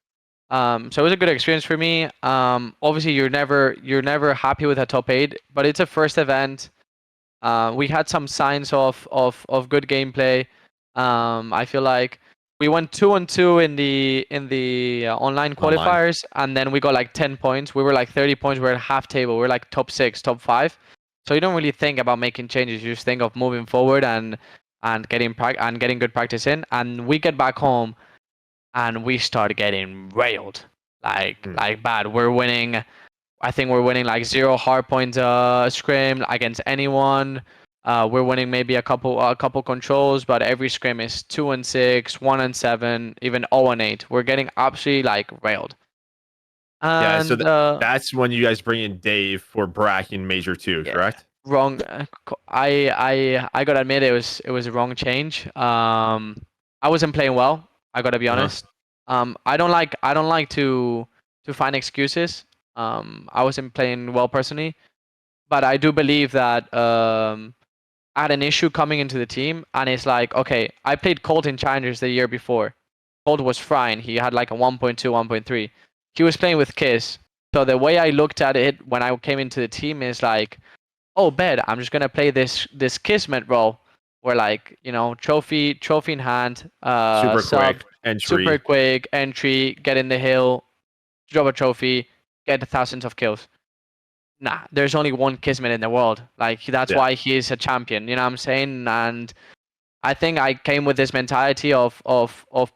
So it was a good experience for me. Obviously you're never happy with a top 8, but it's a first event. We had some signs of good gameplay. I feel like we went 2-2 in the online qualifiers, and then we got like 10 points. We were like 30 points. We're at half table. We're like top 6, top 5. So you don't really think about making changes. You just think of moving forward and getting good practice in. And we get back home, and we start getting railed like bad. We're winning. I think we're winning like 0 hardpoint scrim against anyone. We're winning maybe a couple controls, but every scrim is 2-6, 1-7, even 0-8. We're getting absolutely like railed. And, so that's when you guys bring in Dave for Brack in Major 2, correct? Wrong. I gotta admit it was a wrong change. I wasn't playing well. I gotta be honest. I don't like to find excuses. I wasn't playing well personally, but I do believe that I had an issue coming into the team, and it's like, okay, I played CoD in Challengers the year before. CoD was fine. He had like a 1.2, 1.3. He was playing with Kiss. So the way I looked at it when I came into the team is like, oh, bet I'm just gonna play this Kismet role where like trophy in hand, Super sub, quick entry. super quick entry, get in the hill, drop a trophy, get thousands of kills. Nah, there's only one Kismet in the world. Like that's why he is a champion. You know what I'm saying? And I think I came with this mentality of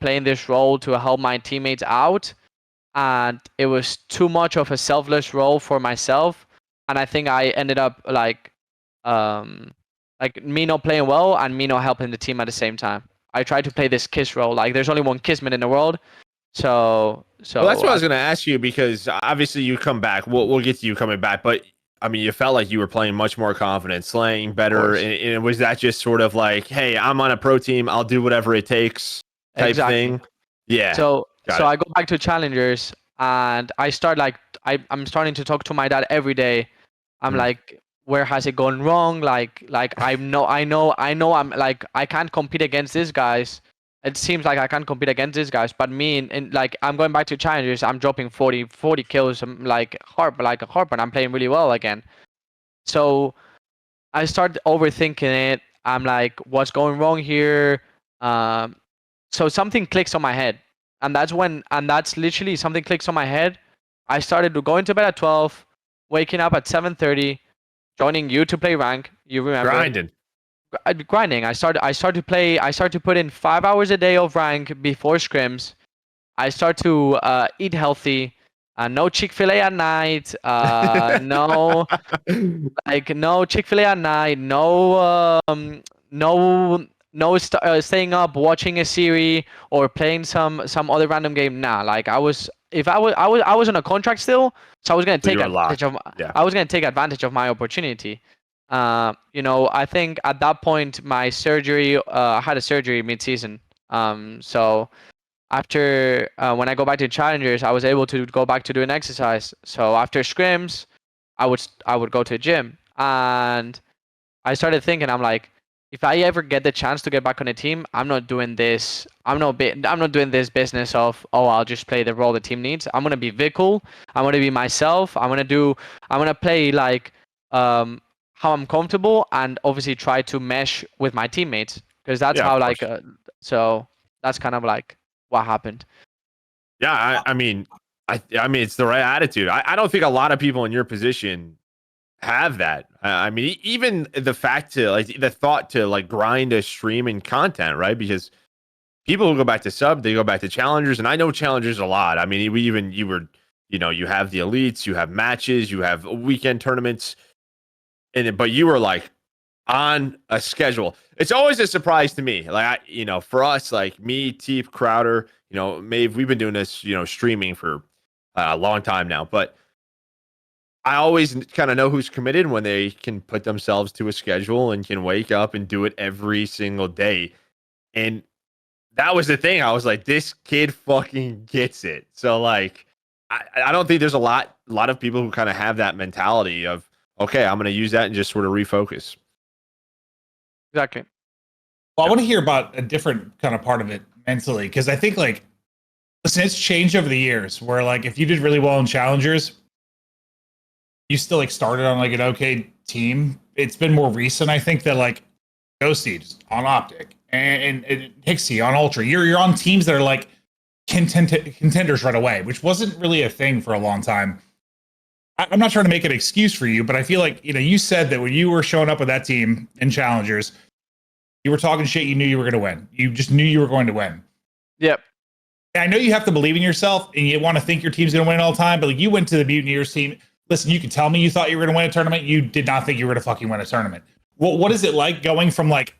playing this role to help my teammates out, and it was too much of a selfless role for myself, and I think I ended up like me not playing well and me not helping the team at the same time. I tried to play this Kiss role. Like there's only one Kismet in the world, so well, that's what I was going to ask you, because obviously you come back. We'll get to you coming back, but I mean, you felt like you were playing much more confident, slaying better, and was that just sort of like, hey, I'm on a pro team, I'll do whatever it takes type thing? Yeah. So I go back to challengers, and I start like I'm starting to talk to my dad every day. I'm like, where has it gone wrong? Like I know I'm like, I can't compete against these guys. It seems like I can't compete against these guys, but me and like I'm going back to challengers, I'm dropping 40 kills, like a harp, and I'm playing really well again. So I start overthinking it. I'm like, what's going wrong here? So something clicks on my head, and that's literally something clicks on my head. I started going to bed at 12, waking up at 7:30, joining you to play rank. You remember? Grinding. I started to put in 5 hours a day of rank before scrims. I start to eat healthy. No Chick-fil-A at night. No Chick-fil-A at night. Staying up watching a series or playing some other random game. Nah, like I was on a contract still, so I was gonna take advantage of. I was gonna take advantage of my opportunity. I think at that point my surgery. I had a surgery mid-season. So after when I go back to challengers, I was able to go back to doing exercise. So after scrims, I would go to the gym, and I started thinking, I'm like, if I ever get the chance to get back on a team, I'm not doing this. I'm not doing this business of, I'll just play the role the team needs. I'm gonna be Vikul. I'm gonna be myself. I'm gonna play like how I'm comfortable, and obviously try to mesh with my teammates, because that's how like so that's kind of like what happened. Yeah, I mean it's the right attitude. I don't think a lot of people in your position have that. I mean, even the fact to like the thought to like grind a stream and content, right? Because people who go back to sub, they go back to challengers, and I know challengers a lot. I mean, you have the elites, you have matches, you have weekend tournaments, but you were like on a schedule. It's always a surprise to me. Like for us, like me, Teep, Crowder, Maeve, we've been doing this, streaming for a long time now, but I always kind of know who's committed when they can put themselves to a schedule and can wake up and do it every single day. And that was the thing. I was like, this kid fucking gets it. So like, I don't think there's a lot of people who kind of have that mentality of, okay, I'm going to use that and just sort of refocus. Exactly. Well, I want to hear about a different kind of part of it mentally, because I think like, listen, it's changed over the years where like, if you did really well in challengers, you still like started on like an okay team. It's been more recent, I think, that like Ghosty on OpTic and Hixie on Ultra. You're on teams that are like contenders right away, which wasn't really a thing for a long time. I'm not trying to make an excuse for you, but I feel like you said that when you were showing up with that team in challengers, you were talking shit. You knew you were going to win. You just knew you were going to win. Yep. And I know you have to believe in yourself, and you want to think your team's going to win all the time. But like you went to the Mutineers team. Listen, you could tell me you thought you were going to win a tournament. You did not think you were going to fucking win a tournament. What is it like going from like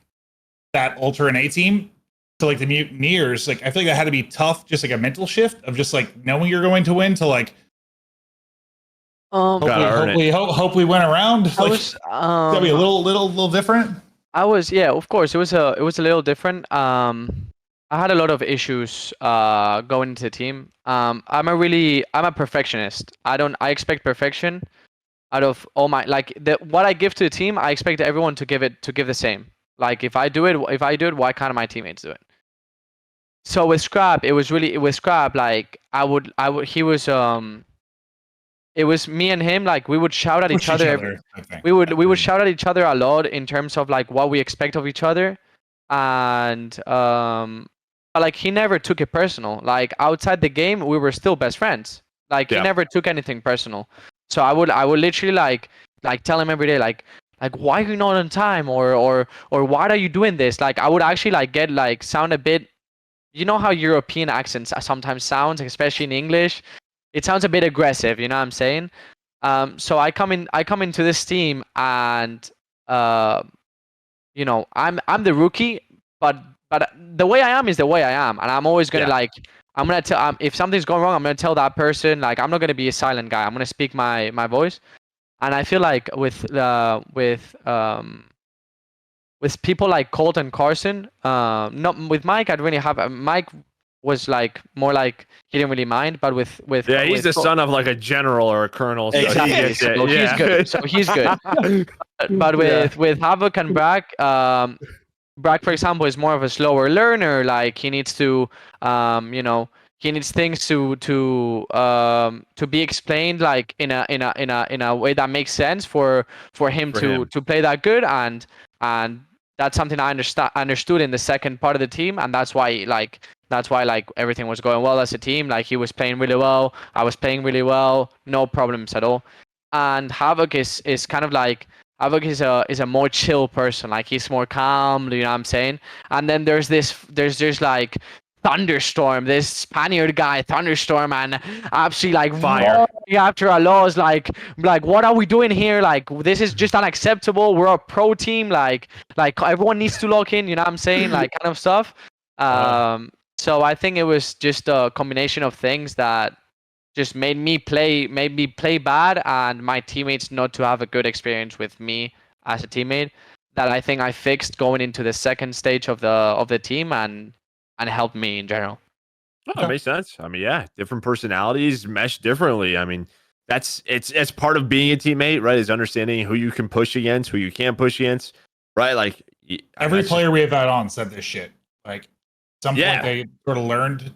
that Ultra and A team to like the Mutineers? Like, I feel like that had to be tough, just like a mental shift of just like knowing you're going to win to like, hope we went around. Like, that'd be a little different. Of course, it was a little different. I had a lot of issues going into the team. I'm a perfectionist. I expect perfection out of all my what I give to the team. I expect everyone to give the same. Like if I do it, why can't my teammates do it? So with Scrap, like he was it was me and him. Like we would shout at each Push other. I think. We would shout at each other a lot in terms of like what we expect of each other, and but, like he never took it personal. Like outside the game, we were still best friends. Like he never took anything personal. So I would literally like tell him every day like why are you not on time, or why are you doing this? Like I would actually like get like sound a bit, you know how European accents sometimes sounds, especially in English. It sounds a bit aggressive, you know what I'm saying? So I come into this team, and you know, I'm the rookie, but the way I am is the way I am, and I'm always gonna like, I'm gonna tell, if something's going wrong, I'm gonna tell that person. Like I'm not gonna be a silent guy. I'm gonna speak my voice. And I feel like with people like Colt and Carson, not with Mike, I don't really have. Mike was like more like he didn't really mind, but with he's the son of like a general or a colonel. So exactly. So he's good. So he's good. But with Havoc and Brack, Brack, for example, is more of a slower learner. Like he needs to, you know, he needs things to be explained like in a way that makes sense for him to play that good, and that's something I understood in the second part of the team, and that's why like everything was going well as a team. Like he was playing really well, I was playing really well, no problems at all. And Havoc is kind of like, Havoc is a more chill person. Like he's more calm, you know what I'm saying? And then there's like Thunderstorm, this Spaniard guy, Thunderstorm, and absolutely like fire after our laws, like what are we doing here? Like this is just unacceptable. We're a pro team. Like everyone needs to lock in. You know what I'm saying? Like kind of stuff. So I think it was just a combination of things that just made me play bad, and my teammates not to have a good experience with me as a teammate. That I think I fixed going into the second stage of the team, and helped me in general. Oh, it makes sense. I mean, yeah, different personalities mesh differently. I mean, it's part of being a teammate, right? Is understanding who you can push against, who you can't push against, right? Like every player we have had on said this shit. Like at some point they sort of learned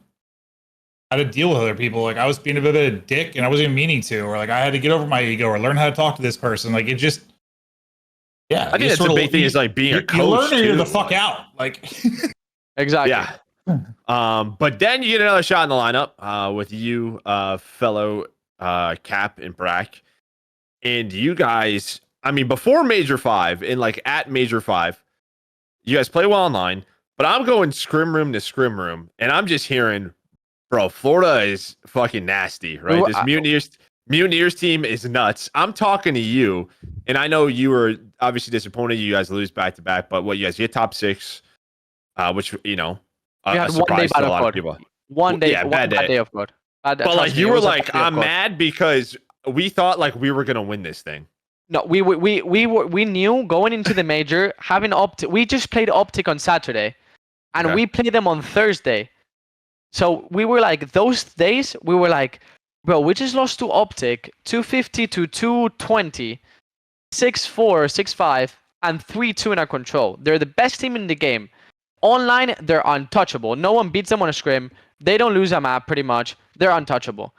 how to deal with other people. Like I was being a bit of a dick, and I wasn't even meaning to, or like I had to get over my ego or learn how to talk to this person. Like it just, I think that's the big thing is like being a coach. You learn to get the fuck out. Like exactly. Yeah. But then you get another shot in the lineup with you, fellow Cap and Brack, and you guys. I mean, before Major 5 and like at Major 5, you guys play well online. But I'm going scrim room to scrim room, and I'm just hearing, bro, Florida is fucking nasty, right? This Mutineers team is nuts. I'm talking to you, and I know you were obviously disappointed. You guys lose back to back, but what you guys get top 6, which you know. We had one day to a lot of of people. One day, bad day of God. But like you were like, I'm mad because we thought like we were gonna win this thing. No, we knew going into the major having we just played OpTic on Saturday, and we played them on Thursday. So we were like, those days we were like, bro, we just lost to OpTic 250 to 220, 6-4, 6-5, and 3-2 in our control. They're the best team in the game. Online, they're untouchable. No one beats them on a scrim. They don't lose a map, pretty much. They're untouchable.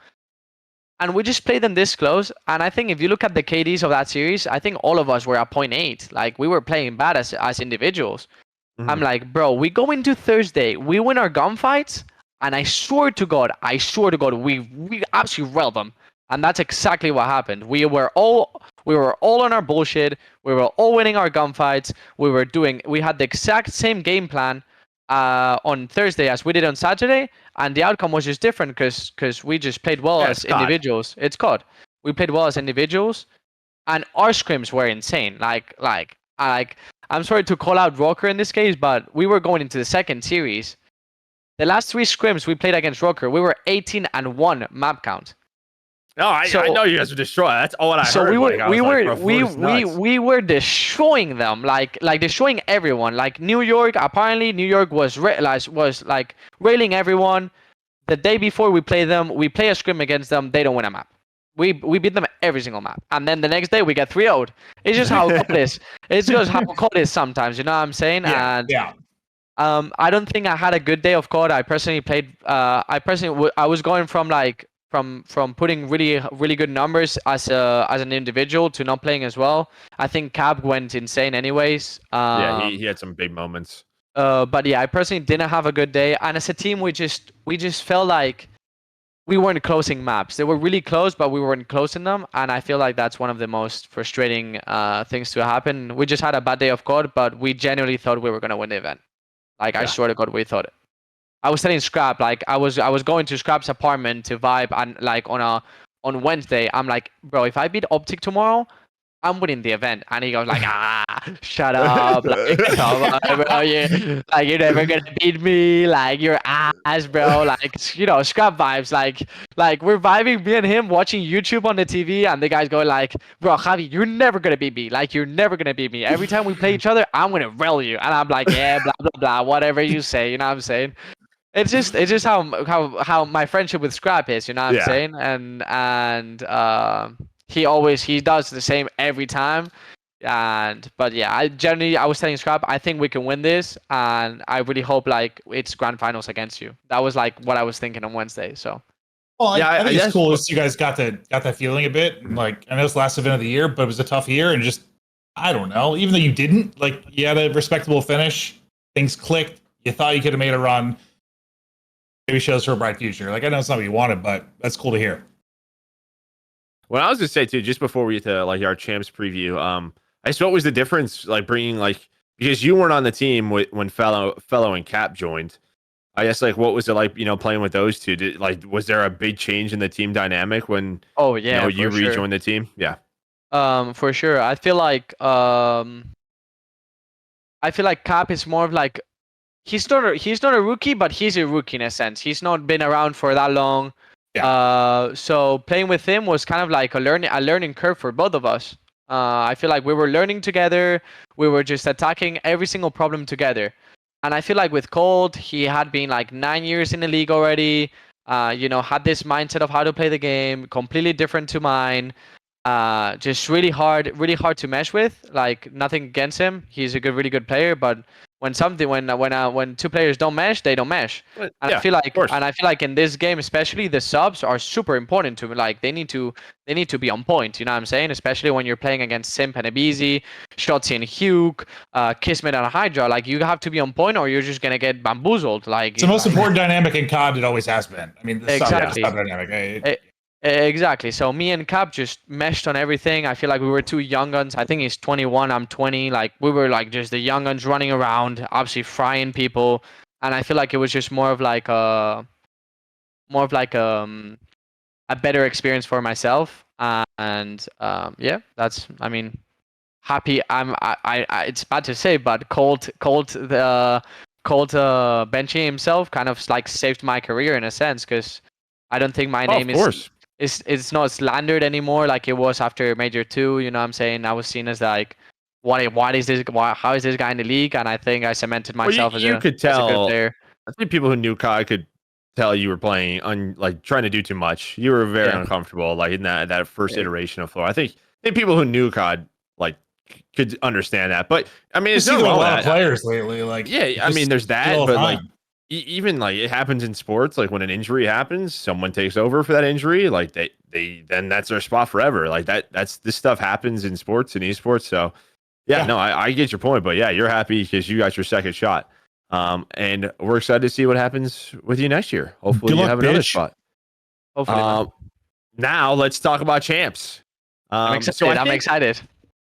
And we just played them this close. And I think if you look at the KDs of that series, I think all of us were at 0.8. Like, we were playing bad as individuals. Mm-hmm. I'm like, bro, we go into Thursday. We win our gunfights. And I swear to God, we absolutely railed them. And that's exactly what happened. We were all on our bullshit. We were all winning our gunfights. We had the exact same game plan on Thursday as we did on Saturday, and the outcome was just different because we just played well as individuals. It's CoD. We played well as individuals, and our scrims were insane. Like I'm sorry to call out ROKKR in this case, but we were going into the second series. The last 3 scrims we played against ROKKR, we were 18-1 map count. No, I know you guys were destroyed. That's all I heard. So we were destroying them, like destroying everyone. Like New York was like railing everyone. The day before we play them, we play a scrim against them. They don't win a map. We beat them every single map, and then the next day we get 3-0'd. It's just how CoD is. It's just how CoD is sometimes. You know what I'm saying? Yeah. I don't think I had a good day of CoD. I personally played. I was going from from putting really good numbers as an individual to not playing as well. I think Cap went insane anyways. Yeah, he had some big moments. But yeah, I personally didn't have a good day, and as a team, we just felt like we weren't closing maps. They were really close, but we weren't closing them, and I feel like that's one of the most frustrating things to happen. We just had a bad day of CoD, but we genuinely thought we were gonna win the event. Like, I swear to God, we thought it. I was telling Scrap, like, I was going to Scrap's apartment to vibe, and like on Wednesday, I'm like, bro, if I beat OpTic tomorrow, I'm winning the event. And he goes like, shut up. Like, come on, bro. Like, you're never going to beat me. Like, you're ass, bro. Like, you know, Scrap vibes. Like we're vibing, me and him, watching YouTube on the TV. And the guy's going like, bro, Javi, you're never going to beat me. Like, you're never going to beat me. Every time we play each other, I'm going to rail you. And I'm like, yeah, blah, blah, blah. Whatever you say. You know what I'm saying? It's just how my friendship with Scrap is. You know what I'm saying? And he does the same every time. But yeah, I was telling Scrap, I think we can win this, and I really hope like it's grand finals against you. That was like what I was thinking on Wednesday. So well, yeah, I think it's cool that you guys got that feeling a bit. Like, I know it's the last event of the year, but it was a tough year, and just, I don't know, even though you didn't, like, you had a respectable finish, things clicked, you thought you could have made a run. Maybe shows for a bright future. Like, I know it's not what you wanted, but that's cool to hear. What I was gonna say too, just before we get to like our champs preview, I guess what was the difference, like bringing like, because you weren't on the team when fellow and Cap joined. I guess like what was it like, you know, playing with those two? Was there a big change in the team dynamic when you rejoined the team? Yeah. For sure. I feel like Cap is more of like, he's not a rookie, but he's a rookie in a sense. He's not been around for that long. Yeah. So playing with him was kind of like a learning curve for both of us. I feel like we were learning together. We were just attacking every single problem together. And I feel like with Cold, he had been like 9 years in the league already. Had this mindset of how to play the game, completely different to mine. Just really hard to mesh with. Like, nothing against him. He's a really good player, but when two players don't mesh, they don't mesh. And I feel like in this game especially, the subs are super important to me. Like, they need to be on point, you know what I'm saying? Especially when you're playing against Simp and Abizi, Shotzi and Hugh, Kismet and Hydra. Like, you have to be on point or you're just gonna get bamboozled. Like, it's the most important dynamic in CoD. It always has been. I mean, the exactly. sub dynamic. Exactly. So me and Cap just meshed on everything. I feel like we were two young guns. I think he's 21, I'm 20. Like, we were like just the young guns running around, obviously frying people. And I feel like it was just more of like a better experience for myself. That's, I mean, happy. It's bad to say, but Colt benching himself kind of like saved my career in a sense, because I don't think my name is not slandered anymore like it was after Major 2, you know what I'm saying? I was seen as like, how is this guy in the league? And I think I cemented myself as a good player. I think people who knew CoD could tell you were playing trying to do too much. You were very uncomfortable, like in that first iteration of floor. I think people who knew CoD like could understand that. But I mean, it's a lot of players lately. Like, I mean, there's that, but like, even like it happens in sports, like when an injury happens, someone takes over for that injury, like they then that's their spot forever. Like this stuff happens in sports and esports. So no, I get your point, but yeah, you're happy because you got your second shot. And we're excited to see what happens with you next year. Hopefully you have another spot. Hopefully. Now let's talk about champs. I'm excited.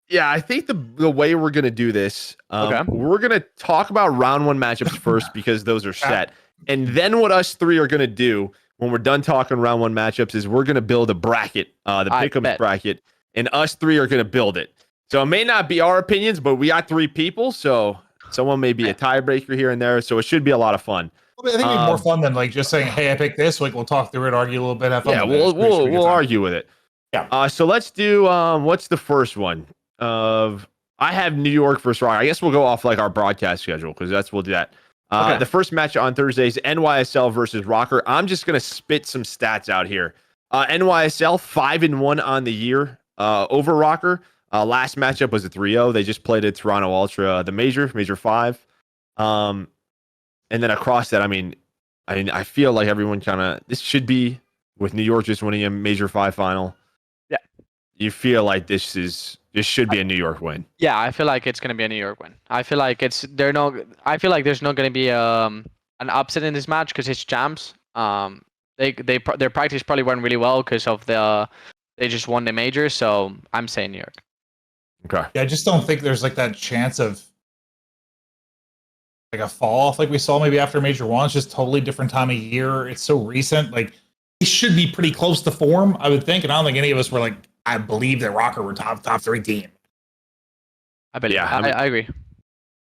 Yeah, I think the way we're going to do this, we're going to talk about round 1 matchups first because those are set. And then what us three are going to do when we're done talking round 1 matchups is we're going to build a bracket, the Pick'ems bracket, and us three are going to build it. So it may not be our opinions, but we got 3 people, so someone may be a tiebreaker here and there, so it should be a lot of fun. I think it'd be more fun than like just saying, hey, I picked this. Like, we'll talk through it, argue a little bit, have fun. Yeah, we'll argue with it. Yeah. So let's do what's the first one? I have New York versus ROKKR. I guess we'll go off like our broadcast schedule because we'll do that. The first match on Thursday is NYSL versus ROKKR. I'm just gonna spit some stats out here. NYSL 5-1 on the year over ROKKR. Last matchup was a 3-0. They just played at Toronto Ultra, the Major 5. And then across that, I mean, I feel like everyone this should be with New York just winning a Major 5 final. Yeah. You feel like this should be a New York win. Yeah, I feel like it's gonna be a New York win. I feel like I feel like there's not gonna be an upset in this match because it's champs. Their practice probably went really well because of they just won the major. So I'm saying New York. Okay. Yeah, I just don't think there's like that chance of like a fall off like we saw maybe after Major 1. It's just totally different time of year. It's so recent. Like it should be pretty close to form, I would think. And I don't think any of us were like, I believe that ROKKR were top 3 team. I believe. Yeah, I agree.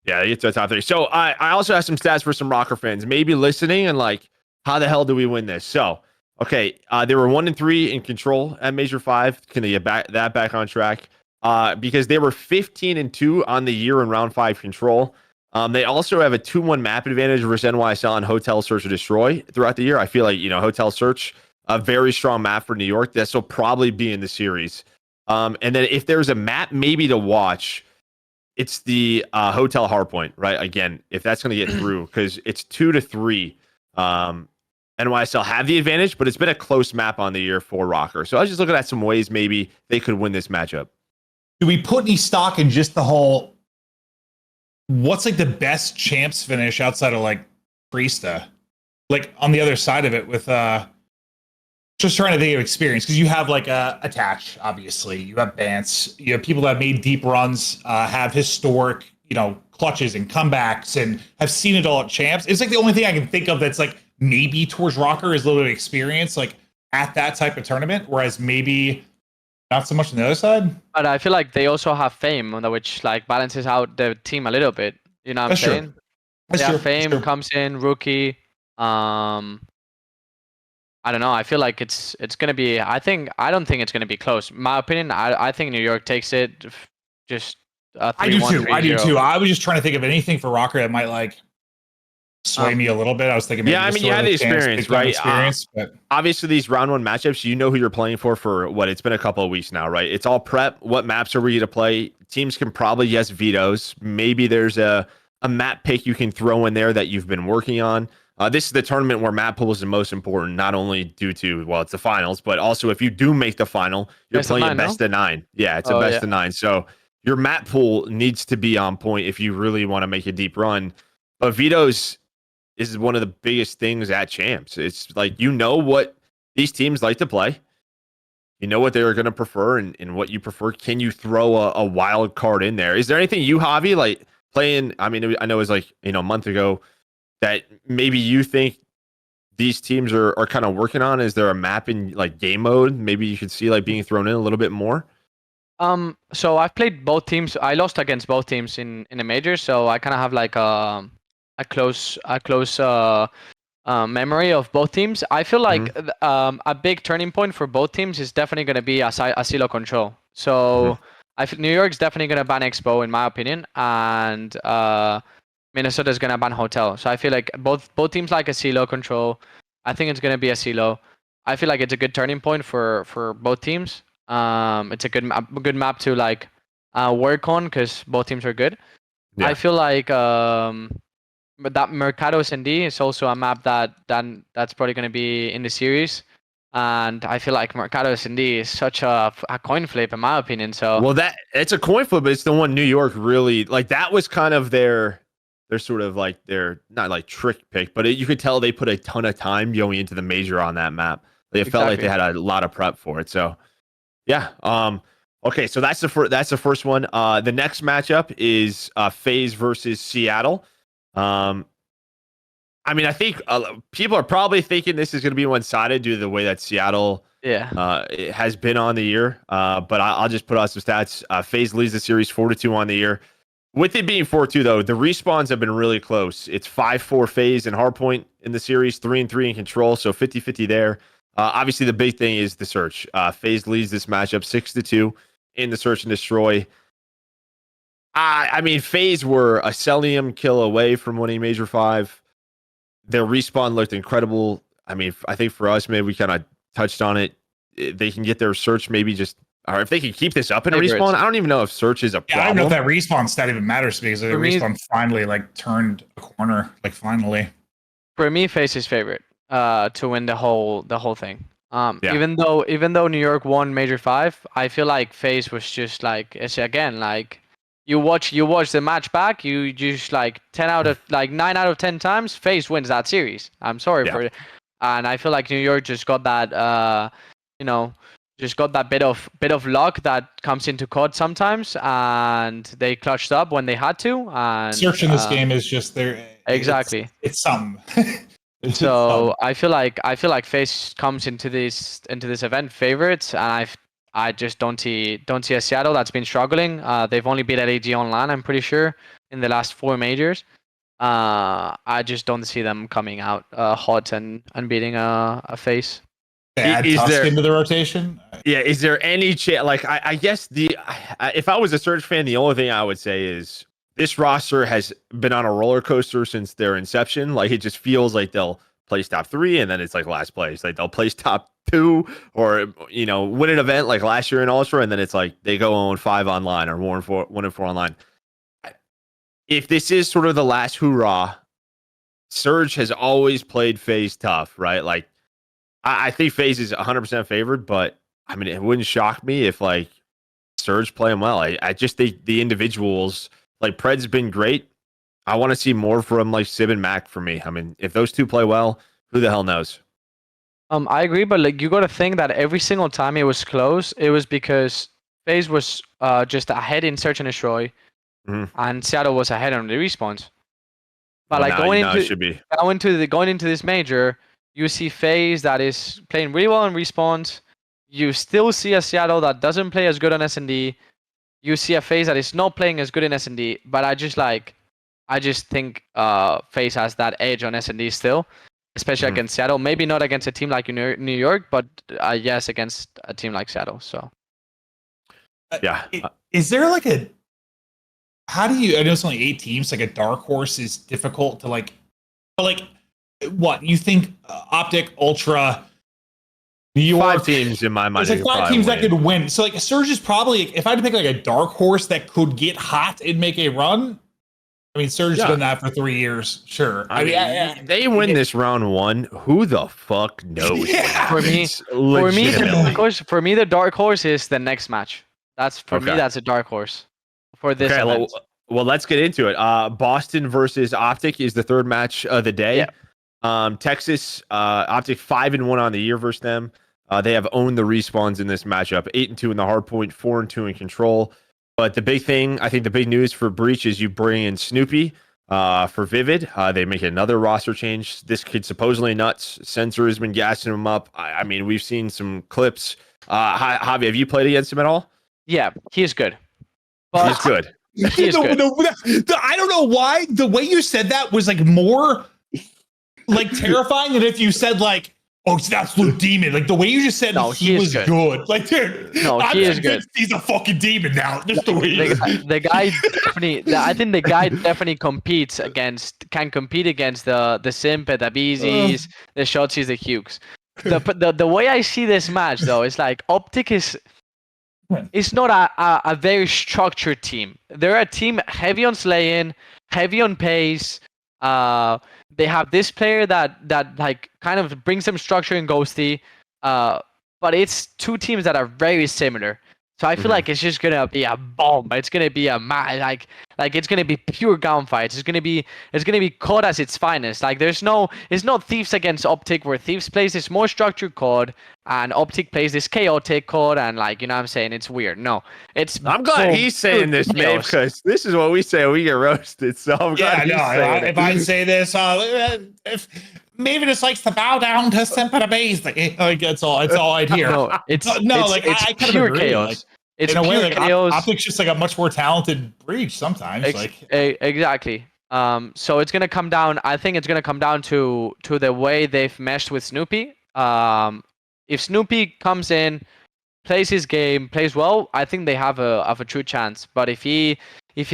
Yeah, they get to the top 3. So I also have some stats for some ROKKR fans, maybe listening and like, how the hell do we win this? So, okay, they were 1-3 in control at Major 5. Can they get that back on track? Because they were 15-2 on the year in round 5 control. They also have a 2-1 map advantage versus NYSL on Hotel Search or Destroy throughout the year. I feel like, Hotel Search, a very strong map for New York. This will probably be in the series. And then if there's a map maybe to watch, it's the Hotel Hardpoint, right? Again, if that's going to get through, because it's 2-3. NYSL have the advantage, but it's been a close map on the year for ROKKR. So I was just looking at some ways maybe they could win this matchup. Do we put any stock in just the whole, what's like the best champs finish outside of like Priesta? Like on the other side of it with just trying to think of experience, because you have like Attach, obviously. You have Bance. You have people that have made deep runs, have historic, clutches and comebacks, and have seen it all at champs. It's like the only thing I can think of that's like maybe towards ROKKR is a little bit of experience, like at that type of tournament, whereas maybe not so much on the other side. But I feel like they also have fame, which like balances out the team a little bit. You know what I'm saying? Yeah, fame comes in, rookie. I don't know. I feel like it's gonna be. I don't think it's gonna be close. My opinion. I think New York takes it. Just I do too. I do too. I was just trying to think of anything for ROKKR that might like sway me a little bit. I was thinking, maybe you had the experience, right? But obviously, these round 1 matchups, you know who you're playing for what? It's been a couple of weeks now, right? It's all prep. What maps are we to play? Teams can probably vetoes. Maybe there's a map pick you can throw in there that you've been working on. This is the tournament where map pool is the most important, not only due to, it's the finals, but also if you do make the final, you're playing a best of 9. Yeah, it's a best of 9. So your map pool needs to be on point if you really want to make a deep run. But vetoes is one of the biggest things at champs. It's like, what these teams like to play. You know what they're going to prefer and what you prefer. Can you throw a wild card in there? Is there anything you, Javi, like playing? I mean, I know it was like, a month ago that maybe you think these teams are kind of working on? Is there a map in like game mode maybe you should see like being thrown in a little bit more? So I've played both teams. I lost against both teams in the major, so I kind of have like a close memory of both teams. I feel like a big turning point for both teams is definitely going to be a silo control. So I feel New York's definitely going to ban Expo in my opinion, and Minnesota's going to ban Hotel. So I feel like both teams like a silo control. I think it's going to be a silo. I feel like it's a good turning point for both teams. It's a good map to like work on because both teams are good. Yeah. I feel like but that Mercado SND is also a map that's probably going to be in the series. And I feel like Mercado SND is such a coin flip in my opinion. So it's a coin flip, but it's the one New York really like. That was kind of their sort of like their not like trick pick, but you could tell they put a ton of time going into the major on that map. They felt like they had a lot of prep for it. So yeah. Okay, so that's the first one. The next matchup is FaZe versus Seattle. I mean, I think people are probably thinking this is going to be one-sided due to the way that Seattle it has been on the year. But I'll just put out some stats. FaZe leads the series 4-2 on the year. With it being 4-2, though, the respawns have been really close. It's 5-4 FaZe and Hardpoint in the series, 3-3 in control, so 50-50 there. Obviously, the big thing is the search. FaZe leads this matchup 6-2 in the search and destroy. I mean, FaZe were a Celium kill away from winning Major 5. Their respawn looked incredible. I mean, I think for us, maybe we kind of touched on it. They can get their search maybe just, or if they can keep this up in a respawn. I don't even know if search is a problem. I don't know if that respawn stat even matters because the respawn finally like turned a corner, like finally. For me, FaZe is favorite to win the whole thing. Yeah. Even though New York won Major 5, I feel like FaZe was just like, it's again like you watch the match back, you just like 9 out of 10 times FaZe wins that series. I'm sorry for it. And I feel like New York just got that just got that bit of luck that comes into CoD sometimes, and they clutched up when they had to. And Search in this game is just there. Exactly. It's something. So I feel like FaZe comes into this event favorites, and I just don't see a Seattle that's been struggling. They've only beat LAG online, I'm pretty sure, in the last 4 majors. I just don't see them coming out hot and beating a FaZe. Add Is Tusk there- into the rotation? Yeah, is there any chance? Like, I guess if I was a Surge fan, the only thing I would say is this roster has been on a roller coaster since their inception. Like, it just feels like they'll place top 3, and then it's like last place. Like, they'll place top 2, or win an event like last year in Ultra, and then it's like they go 0-5 online or 1-4 online. If this is sort of the last hoorah, Surge has always played FaZe tough, right? Like, I think FaZe is 100% favored, but I mean, it wouldn't shock me if like Surge play them well. I just think the individuals, like Pred's been great. I want to see more from like Sib and Mac for me. I mean, if those two play well, who the hell knows? I agree, but like you got to think that every single time it was close, it was because FaZe was just ahead in Search and Destroy, and Seattle was ahead on the respawns. But like going into this major, you see FaZe that is playing really well on respawns. You still see a Seattle that doesn't play as good on S&D. You see a FaZe that is not playing as good in S&D. But I just think FaZe has that edge on S&D still, especially against Seattle. Maybe not against a team like New York, but yes, against a team like Seattle. So yeah, is there like a? How do you? I know it's only 8 teams. Like a dark horse is difficult to like. But like, what you think? OpTic, Ultra, New York. 5 teams in my mind. There's like 5 teams that could win. So like Surge is probably, if I had to pick like a dark horse that could get hot and make a run. I mean, Surge's done that for 3 years. Sure. I mean, they win this round 1. Who the fuck knows? Yeah. For me, the dark horse is the next match. That's for me. That's a dark horse for this event. Well, let's get into it. Boston versus OpTic is the 3rd match of the day. Yeah. Texas, OpTic 5-1 on the year versus them. They have owned the respawns in this matchup. 8-2 in the hardpoint, 4-2 in control. But the big thing, I think the big news for Breach is you bring in Snoopy for Vivid. They make another roster change. This kid's supposedly nuts. Sensor has been gassing him up. I mean, we've seen some clips. Javi, have you played against him at all? Yeah, he is good. He's good. He is good. I don't know why the way you said that was like more like terrifying than if you said like, oh, it's an absolute demon. Like the way you just said he was good. Like, dude, he is good. He's a fucking demon now. Just the way the guy definitely. I think the guy definitely can compete against the Simp, the Beezies, the Shotsies, the Hukes. The way I see this match though is like OpTic is. It's not a very structured team. They're a team heavy on slaying, heavy on pace. They have this player that like kind of brings them structure in Ghosty. But it's 2 teams that are very similar. So I feel like it's just gonna be a bomb. It's gonna be like it's gonna be pure gunfights. It's gonna be CoD at its finest. Like it's not Thieves against OpTic where Thieves plays this more structured CoD and OpTic plays this chaotic CoD and like you know what I'm saying, it's weird. No, I'm glad he's saying this, man, because this is what we say when we get roasted. So I'm glad he's saying if I say this, if Maven just likes to bow down to Simp and a Base. Like it's all I'd hear. It's pure chaos. Like, it's in a way, like chaos. OpTic's just like a much more talented Breach sometimes. Exactly. So it's gonna come down. I think it's gonna come down to the way they've meshed with Snoopy. If Snoopy comes in, plays his game, plays well, I think they have a true chance. But if he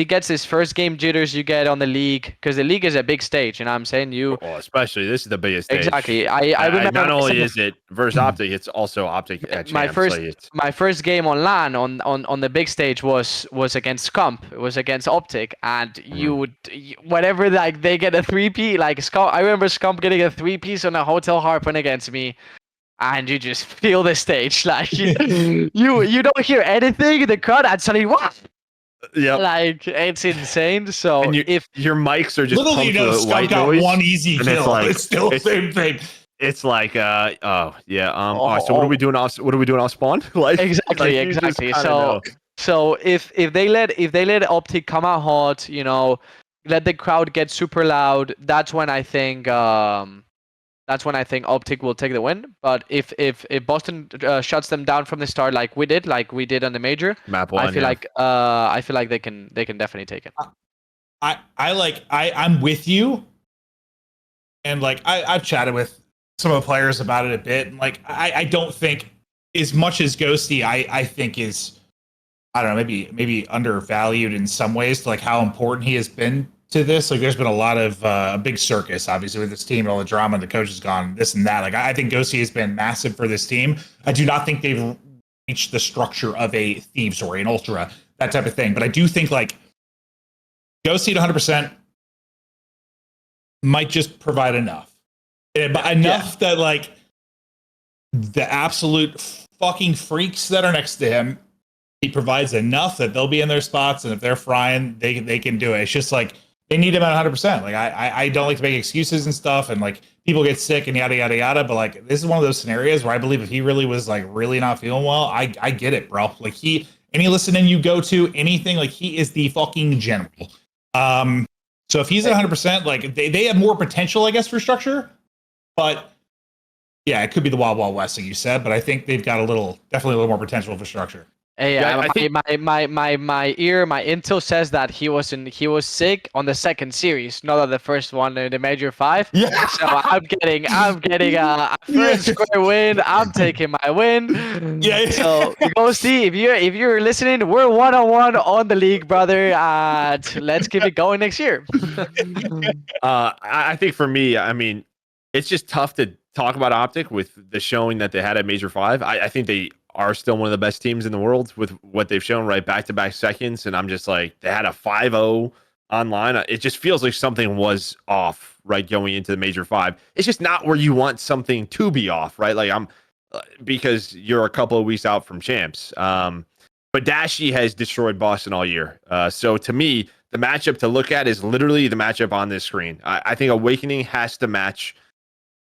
gets his first game jitters you get on the league, because the league is a big stage, you know what I'm saying? Especially this is the biggest stage. Exactly. I remember not only is it versus OpTic, it's also OpTic at Champs. My first game on LAN on the big stage was against Scump. It was against OpTic, and you would whatever like they get a 3P like Scump. I remember Scump getting a 3-piece on a hotel harpoon against me. and you just feel the stage. Like you don't hear anything in the crowd, and suddenly what? Yeah. Like it's insane. So And if your mics are just Literally, pumped you know, with Scott white got noise, one easy and kill. It's still the it's- same thing. It's like oh yeah so what are we doing off spawn? Like exactly, you just exactly. kinda So know. so if they let OpTic come out hot, you know, let the crowd get super loud, that's when I think OpTic will take the win. But if Boston shuts them down from the start, like we did on the major, Map one, I feel like they can definitely take it. I'm with you, and like I've chatted with some of the players about it a bit, and like I don't think as much as Ghosty I think is, I don't know, maybe undervalued in some ways, like how important he has been to this. Like there's been a lot of a big circus obviously with this team and all the drama, and the coach has gone this and that. Like I think Ghosty has been massive for this team. I do not think they've reached the structure of a Thieves or an Ultra, that type of thing, but I do think like Ghosty at 100% might just provide enough that like the absolute fucking freaks that are next to him, he provides enough that they'll be in their spots, and if they're frying, they can do it. It's just like they need him at 100%. Like I don't like to make excuses and stuff, and like people get sick and yada yada yada, but like this is one of those scenarios where I believe if he really was like really not feeling well, I get it, bro. Like any listening you go to, anything, like he is the fucking general. So if he's at 100%, like they have more potential, I guess, for structure. But yeah, it could be the Wild Wild West, like you said. But I think they've got definitely a little more potential for structure. Hey, Yeah, I think my intel says that he was sick on the second series, not on the first one in the major 5. Yeah. So I'm getting a first square win. I'm taking my win. Yeah. So Ghosty, if you're listening, we're 1-on-1 on the league, brother. Let's keep it going next year. I think for me, I mean, it's just tough to talk about OpTic with the showing that they had at Major 5. I think they are still one of the best teams in the world with what they've shown, right? Back-to-back seconds, and I'm just like, they had a 5-0 online. It just feels like something was off, right, going into the Major 5. It's just not where you want something to be off, right? Like because you're a couple of weeks out from champs. But Dashy has destroyed Boston all year. So to me, the matchup to look at is literally the matchup on this screen. I think Awakening has to match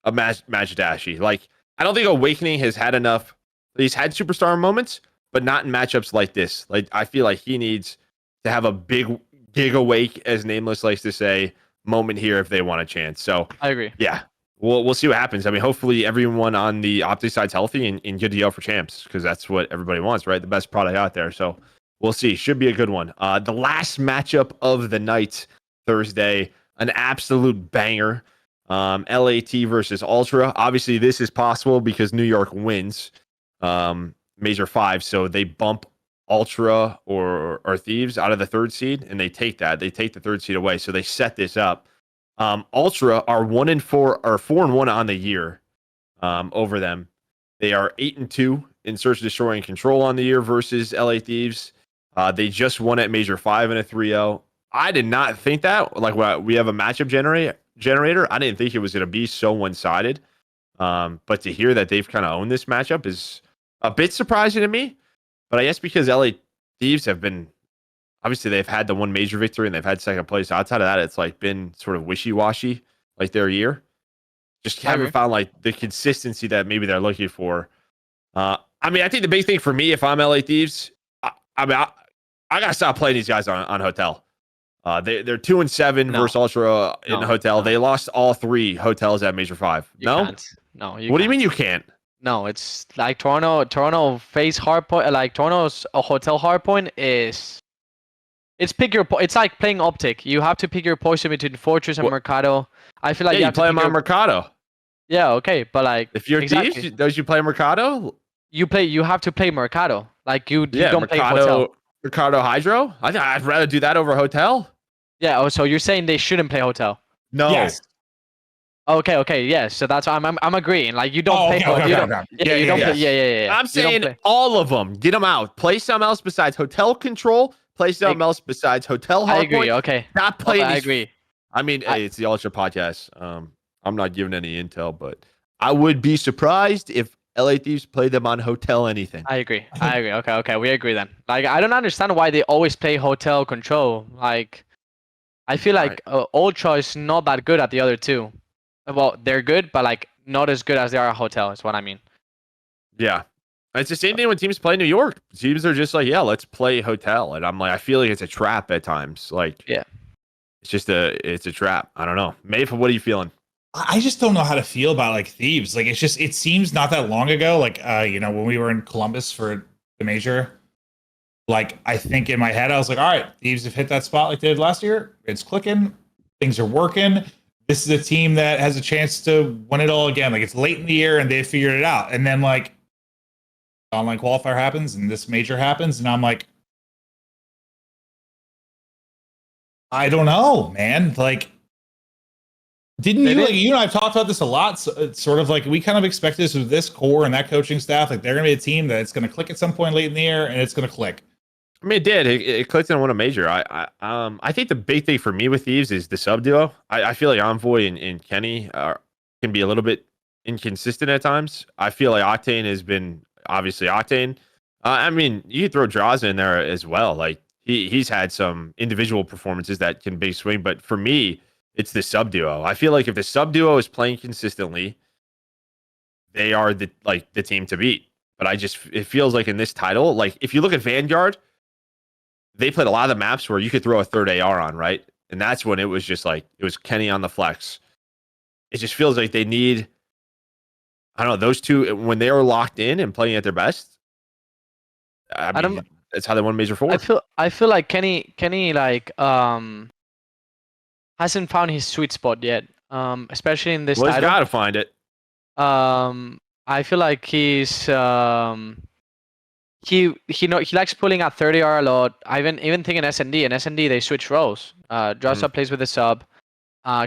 Dashy. Like, I don't think Awakening has had enough. He's had superstar moments, but not in matchups like this. Like, I feel like he needs to have a big gig awake, as Nameless likes to say, moment here if they want a chance. So I agree. Yeah, we'll see what happens. I mean, hopefully everyone on the OpTic side's healthy and good to go for champs, because that's what everybody wants, right? The best product out there. So we'll see. Should be a good one. The last matchup of the night, Thursday, an absolute banger. LAT versus Ultra. Obviously, this is possible because New York wins Major 5, so they bump Ultra or Thieves out of the 3rd seed, and they take that. They take the 3rd seed away, so they set this up. Ultra are 1-4 or 4-1 on the year over them. They are 8-2 in Search, Destroy, and Control on the year versus LA Thieves. They just won at Major 5 in a 3-0. I did not think that. Like, we have a matchup generator. I didn't think it was going to be so one-sided. But to hear that they've kind of owned this matchup is a bit surprising to me. But I guess because LA Thieves have been, obviously they've had the one major victory and they've had 2nd place. Outside of that, it's like been sort of wishy-washy, like their year. Just haven't found like the consistency that maybe they're looking for. I mean, I think the big thing for me, if I'm LA Thieves, I gotta stop playing these guys on Hotel. They're 2-7 versus Ultra in Hotel. No. They lost all 3 hotels at Major 5. You can't. No, what do you mean you can't? No, it's like Toronto FaZe hardpoint. Like Toronto's hotel hardpoint is. It's pick your. It's like playing OpTic. You have to pick your poison between Fortress and Mercado. I feel like you play them on Mercado. Yeah, okay, but like if you're Thieves, don't you play Mercado? You have to play Mercado. Like you don't play Hotel. Mercado Hydro. I'd rather do that over Hotel. Yeah. Oh, so you're saying they shouldn't play Hotel? No. Yes. Okay, yes. So that's I'm agreeing. Like you don't play. Okay. You don't play. Yeah. I'm saying all of them. Get them out. Play something else besides Hotel Control. Play something else besides Hotel Hardpoint. I agree. Okay. Not playing. I agree. I mean, hey, it's the Ultra podcast. I'm not giving any intel, but I would be surprised if LA Thieves play them on Hotel Anything. I agree. Okay, we agree then. Like, I don't understand why they always play Hotel Control. Like, I feel like Ultra is not that good at the other two. Well, they're good, but like not as good as they are at Hotel. Is what I mean. Yeah. It's the same thing when teams play New York. Teams are just like, yeah, let's play Hotel. And I'm like, I feel like it's a trap at times. Like, yeah, it's a trap. I don't know. Maeve, what are you feeling? I just don't know how to feel about like Thieves. Like it seems not that long ago, like when we were in Columbus for the major, like I think in my head I was like, all right, Thieves have hit that spot like they did last year. It's clicking, things are working. This is a team that has a chance to win it all again. Like it's late in the year and they figured it out. And then like online qualifier happens and this major happens, and I'm like, I don't know, man. Like, didn't you like you and I've talked about this a lot? So it's sort of like we kind of expect this with this core and that coaching staff. Like they're gonna be a team that it's gonna click at some point late in the year, and it's gonna click. I mean, it did. It clicked and won a major. I think the big thing for me with Thieves is the sub duo. I feel like Envoy and Kenny can be a little bit inconsistent at times. I feel like Octane has been obviously Octane. I mean, you could throw Draza in there as well. Like he's had some individual performances that can big swing, but for me, it's the sub duo. I feel like if the sub duo is playing consistently, they are the team to beat. But it feels like in this title, like if you look at Vanguard, they played a lot of the maps where you could throw a third AR on, right? And that's when it was just like it was Kenny on the flex. It just feels like they need, I don't know, those two when they are locked in and playing at their best. I mean, that's how they won Major 4. I feel like Kenny like hasn't found his sweet spot yet. Especially in this title. He's got to find it. I feel like he's he likes pulling at 30R a lot. I even think in S&D. In S&D they switch roles. Draza plays with the sub.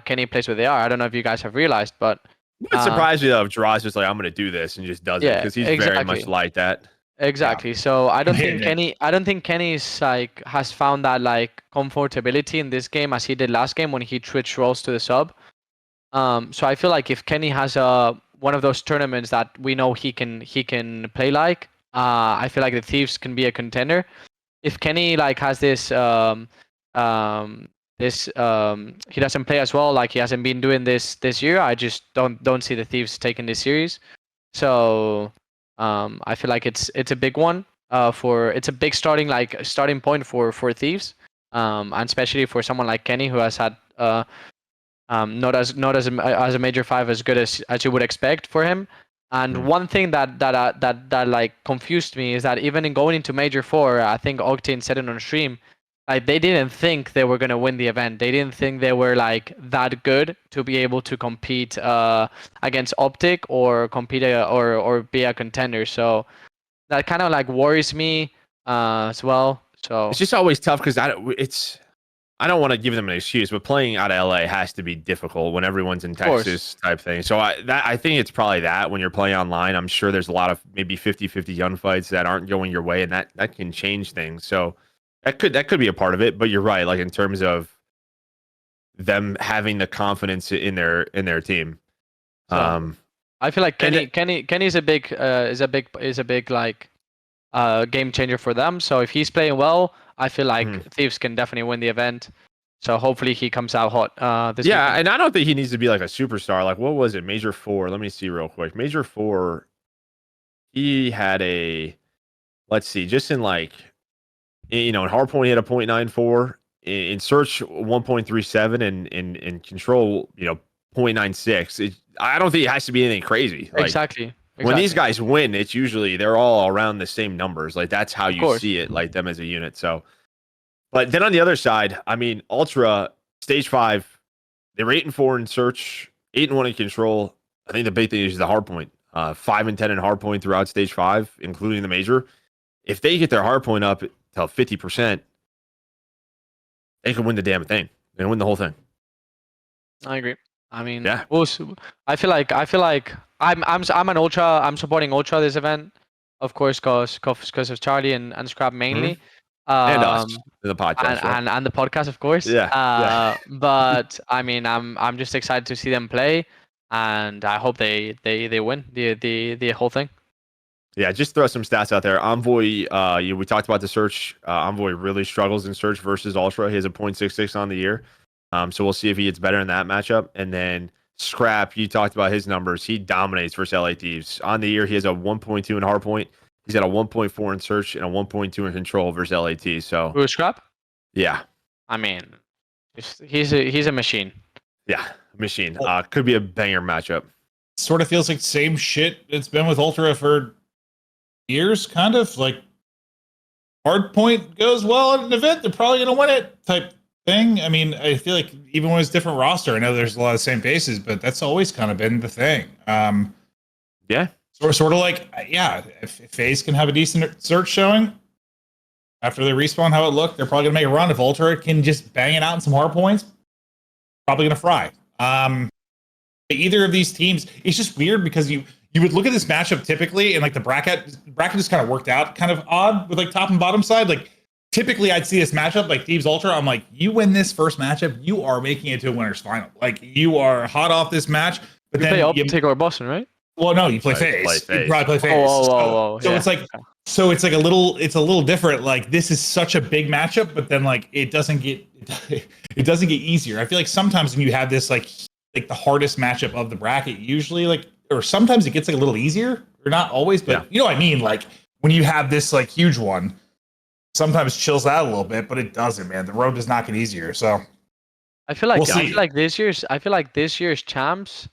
Kenny plays with the AR. I don't know if you guys have realized, but it would surprise me though if Draza's just like, I'm gonna do this and just does it because he's very much like that. Exactly. Yeah. So I don't think Kenny's like has found that like comfortability in this game as he did last game when he switched roles to the sub. So I feel like if Kenny has one of those tournaments that we know he can play like, I feel like the Thieves can be a contender. If Kenny like has this he doesn't play as well, like he hasn't been doing this year, I just don't see the Thieves taking this series. So I feel like it's a big one it's a big starting point for Thieves, and especially for someone like Kenny who has had not as a major 5 as good as you would expect for him. And one thing that like confused me is that even in going into Major 4, I think Octane said it on stream, like they didn't think they were gonna win the event. They didn't think they were like that good to be able to compete against OpTic or compete or be a contender. So that kind of like worries me as well. So it's just always tough because I don't want to give them an excuse, but playing out of LA has to be difficult when everyone's in Texas type thing. So I think it's probably that when you're playing online, I'm sure there's a lot of maybe 50-50 gunfights that aren't going your way, and that can change things. So that could be a part of it. But you're right, like in terms of them having the confidence in their team. So, I feel like Kenny is a big like game changer for them. So if he's playing well, I feel like Thieves can definitely win the event. So hopefully he comes out hot this weekend. And I don't think he needs to be like a superstar. Like, what was it? Major 4. Let me see real quick. Major 4, he had let's see, just in like, in hardpoint he had a 0.94, in search 1.37, and in control 0.96. I don't think it has to be anything crazy. Like, exactly. When these guys win, it's usually they're all around the same numbers. Like that's how you see it, like them as a unit. So, but then on the other side, I mean, Ultra stage 5, they were 8-4 in search, 8-1 in control. I think the big thing is the hardpoint. 5-10 in hardpoint throughout stage 5, including the major. If they get their hardpoint up to 50%, they can win the damn thing. They can win the whole thing. I agree. I mean, yeah. I feel like I'm an Ultra. I'm supporting Ultra this event, of course, because of Charlie and Scrap mainly, and us, the podcast, and the podcast, of course. Yeah. But I mean, I'm just excited to see them play, and I hope they win the whole thing. Yeah, just throw some stats out there. Envoy, we talked about the search. Envoy really struggles in search versus Ultra. He has a 0.66 on the year. So we'll see if he gets better in that matchup. And then Scrap, you talked about his numbers. He dominates versus LA Thieves. On the year, he has a 1.2 in hardpoint. He's at a 1.4 in search and a 1.2 in control versus LAT. So Who is Scrap? yeah. I mean, he's a machine. Yeah, machine. Could be a banger matchup. Sort of feels like same shit it's been with Ultra for years, kind of like hard point goes well at an event, they're probably going to win it type thing. I mean, I feel like even when it's different roster, I know there's a lot of the same faces, but that's always kind of been the thing. Yeah. Sort of like, yeah, if FaZe can have a decent search showing after they respawn how it looked, they're probably going to make a run. If Ultra can just bang it out in some hard points, probably going to fry. Either of these teams, it's just weird because you would look at this matchup typically, and like the bracket just kind of worked out kind of odd with like top and bottom side. Like typically I'd see this matchup like Thieves Ultra. I'm like, you win this first matchup, you are making it to a winner's final. Like you are hot off this match. But you then play OpTic or Boston, right? Well, no, you play FaZe. You probably play FaZe. Oh, so it's like, so it's like a little different. Like this is such a big matchup, but then like it doesn't get easier. I feel like sometimes when you have this like the hardest matchup of the bracket, usually like, or sometimes it gets like a little easier, or not always, but you know what I mean? Like when you have this like huge one, sometimes chills out a little bit, but it doesn't, man. The road does not get easier. So I feel like this year's champs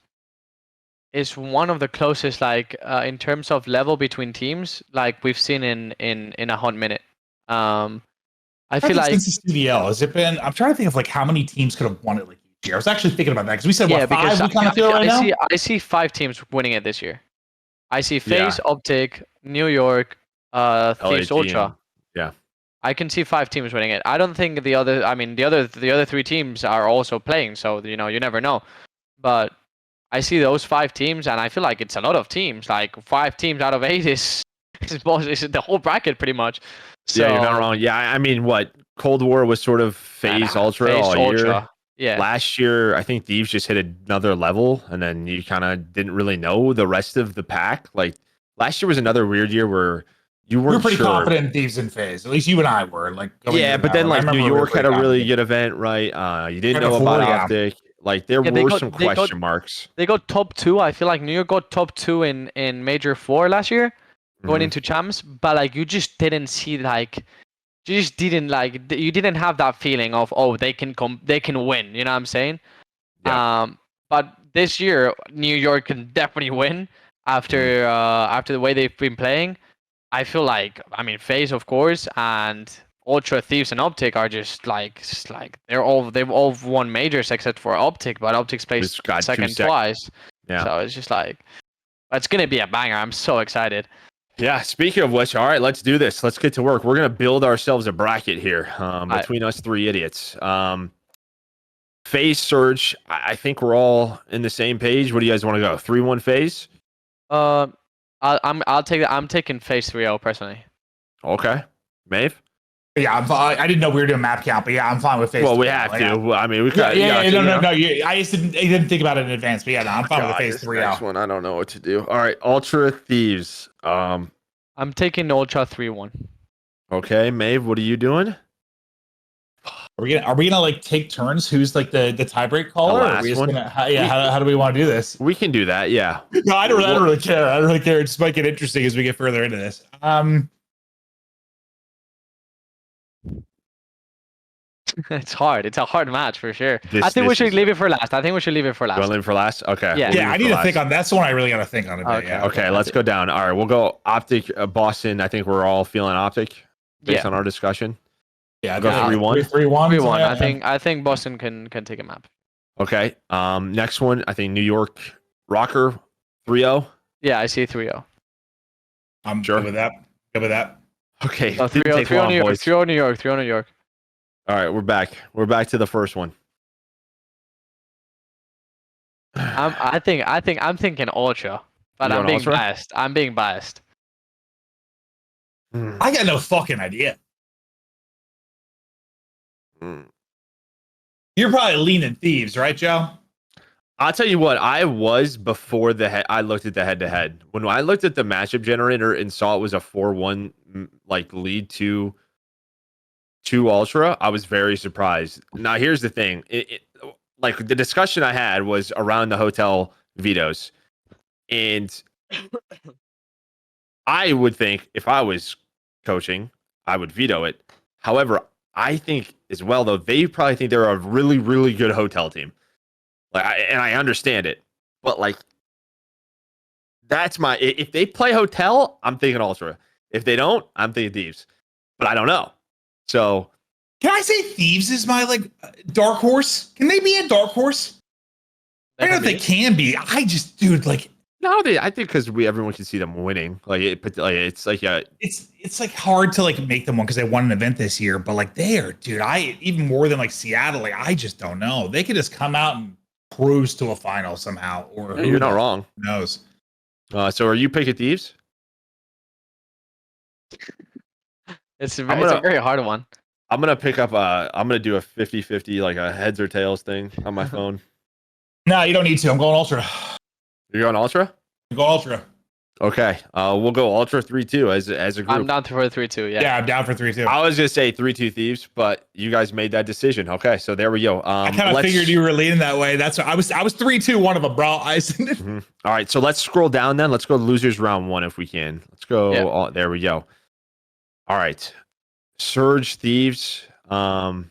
is one of the closest, like in terms of level between teams, like we've seen in a hot minute. I feel like since the CDL, has it been? I'm trying to think of like how many teams could have won it like each year. I was actually thinking about that because we said what, 5. We kind of feel right now. I see 5 teams winning it this year. I see FaZe, OpTic, New York, Thieves, Ultra. Yeah. I can see 5 teams winning it. I don't think the other 3 teams are also playing, so you know, you never know. But I see those 5 teams, and I feel like it's a lot of teams. Like 5 teams out of 8 is the whole bracket pretty much. So, yeah, you're not wrong. Yeah, I mean, what Cold War was sort of FaZe Ultra all year. Yeah. Last year, I think Thieves just hit another level, and then you kind of didn't really know the rest of the pack. Like last year was another weird year where you weren't pretty confident in Thieves and FaZe. At least you and I were. Like, but then like New York had a really good event, right? You didn't know about OpTic. Like there were some question marks. They got top 2. I feel like New York got top 2 in Major 4 last year, going into champs. But like you just didn't see like. You just didn't like. You didn't have that feeling of they can win. You know what I'm saying? Yeah. But this year New York can definitely win after the way they've been playing. I feel like FaZe of course, and Ultra, Thieves, and OpTic are just like they've all won majors except for OpTic, but OpTic's placed second twice. Yeah. So it's just like it's gonna be a banger. I'm so excited. Yeah, speaking of which, all right, let's do this. Let's get to work. We're going to build ourselves a bracket here between us 3 idiots. FaZe Surge, I think we're all in the same page. What do you guys want to go? 3-1 FaZe? I'll take that. I'm taking FaZe 3-0 personally. Okay. Maeve? Yeah, I'm fine. I didn't know we were doing map count, but yeah, I'm fine with FaZe. Well, we have to. Well, I mean, we got. No. I just didn't think about it in advance, but yeah, no, I'm fine with FaZe 3-0. Next one, I don't know what to do. All right, Ultra Thieves. I'm taking Ultra 3-1. Okay, Maeve, what are you doing? Are we gonna like take turns? Who's like the tiebreak caller? How do we want to do this? We can do that. Yeah. No, I don't really care. I don't really care. It just might get interesting as we get further into this. It's hard. It's a hard match for sure. I think we should leave it for last. You want to leave it for last? Okay. Yeah, I need to think on that's the one I really got to think on a bit. Okay, let's go down. All right, we'll go OpTic, Boston. I think we're all feeling OpTic based on our discussion. Yeah, go 3-1. 3-1. I think Boston can take a map. Okay. Next one, I think New York ROKKR 3-0. Yeah, I see 3-0. I'm sure with that. Good with that. Okay. 3-0 New York. 3-0 New York. 3-0 New York. All right, we're back. We're back to the first one. I'm thinking Ultra, but I'm being biased. I'm being biased. I got no fucking idea. You're probably leaning Thieves, right, Joe? I'll tell you what, I was before I looked at the head-to-head. When I looked at the matchup generator and saw it was a 4-1 like lead to Ultra, I was very surprised. Now, here's the thing. Like the discussion I had was around the hotel vetoes. And I would think if I was coaching, I would veto it. However, I think as well, though, they probably think they're a really, really good hotel team. And I understand it, but like, that's if they play hotel, I'm thinking Ultra. If they don't, I'm thinking Thieves, but I don't know. So, can I say Thieves is my like dark horse? Can they be a dark horse? I don't know if they can be. I just, dude, like. No, I think because everyone can see them winning. It's like hard to like make them one because they won an event this year, but like they are, dude. Even more than like Seattle. Like I just don't know. They could just come out and cruise to a final somehow. Or you're not wrong. Who knows? So are you picking Thieves? It's a very hard one. I'm gonna pick up. I'm gonna do a 50-50, like a heads or tails thing on my phone. No, you don't need to. I'm going Ultra. You're going Ultra? Go Ultra. Okay. We'll go Ultra 3-2 as a group. I'm down for 3-2. Yeah. Yeah, I'm down for 3-2. I was gonna say 3-2 Thieves, but you guys made that decision. Okay, so there we go. I kind of figured you were leaning that way. That's what I was 3-2 one of them, bro. Mm-hmm. All right, so let's scroll down then. Let's go to losers round 1 if we can. Let's go. Yeah. There we go. All right. Surge Thieves. I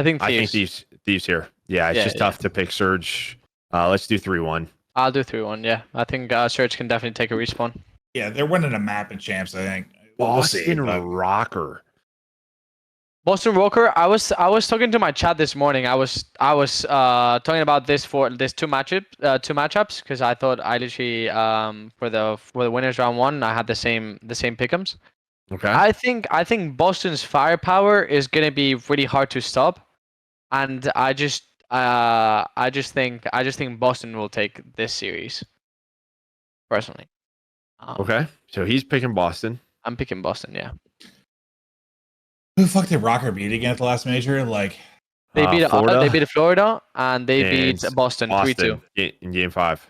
think Thieves here. Yeah, it's just tough to pick Surge. Let's do 3-1. I'll do 3-1. Yeah, I think Surge can definitely take a respawn. Yeah, they're winning a map at Champs. I think. Boston ROKKR. Boston ROKKR. I was talking to my chat this morning. I was talking about this for this two matchups because I thought I literally for the winners round 1 I had the same pick'ems. Okay. I think Boston's firepower is gonna be really hard to stop, and I just think Boston will take this series. Personally. Okay. So he's picking Boston. I'm picking Boston. Yeah. Who the fuck did ROKKR beat again at the last major? Like they beat Florida. They beat Florida and they beat Boston 3-2 in game 5.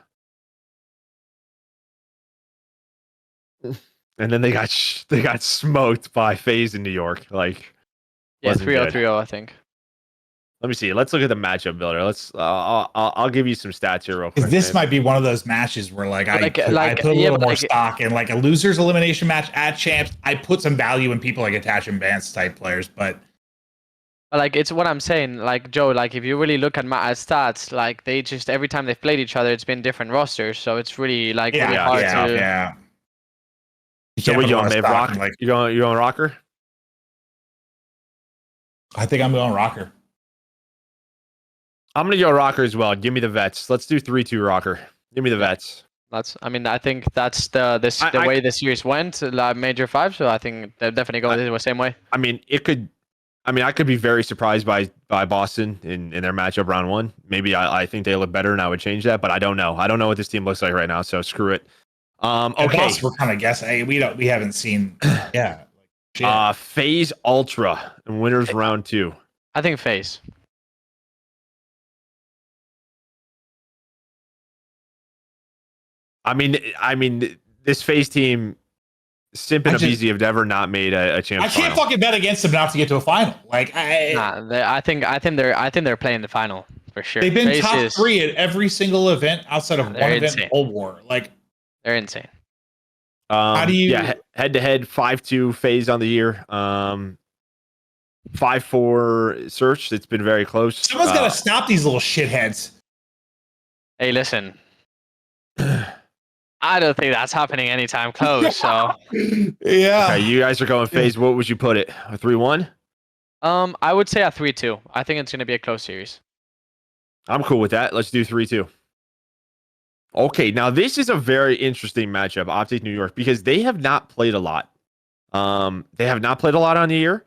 And then they got smoked by FaZe in New York. Like, yeah, 3-0, 3-0, I think. Let me see. Let's look at the matchup builder. Let's. I'll give you some stats here real quick. This might be one of those matches where I put a little more stock in, like a losers elimination match at Champs. I put some value in people like Attach and Vance type players, but like it's what I'm saying. Like Joe, like if you really look at stats, like they just every time they've played each other, it's been different rosters. So it's really hard to. Yeah. So what you going, Maeve? Rock? You going ROKKR? I think I'm going ROKKR. I'm gonna go ROKKR as well. Give me the vets. Let's do 3-2 ROKKR. Give me the vets. I think that's the way the series went, Major 5. So I think they're definitely going the same way. I mean, I could be very surprised by Boston in their matchup round 1. Maybe I think they look better and I would change that, but I don't know. I don't know what this team looks like right now, so screw it. Okay, we're kind of guessing. Hey, we haven't seen. Yeah. FaZe Ultra and winners round 2. I think FaZe. I mean, this FaZe team, Simp and Abizi have never not made a champ. I can't fucking bet against them not to get to a final. Like, I think they're playing the final for sure. They've been top 3 at every single event outside of one event in Cold War. Like, they're insane. How do you? Yeah, head to head 5-2 FaZe on the year. 5-4 Search. It's been very close. Someone's got to stop these little shitheads. Hey, listen. I don't think that's happening anytime close. So yeah. Okay, you guys are going FaZe. What would you put it? A 3-1? I would say a 3-2. I think it's going to be a close series. I'm cool with that. Let's do 3-2. Okay, now this is a very interesting matchup, OpTic New York, because they have not played a lot. They have not played a lot on the year,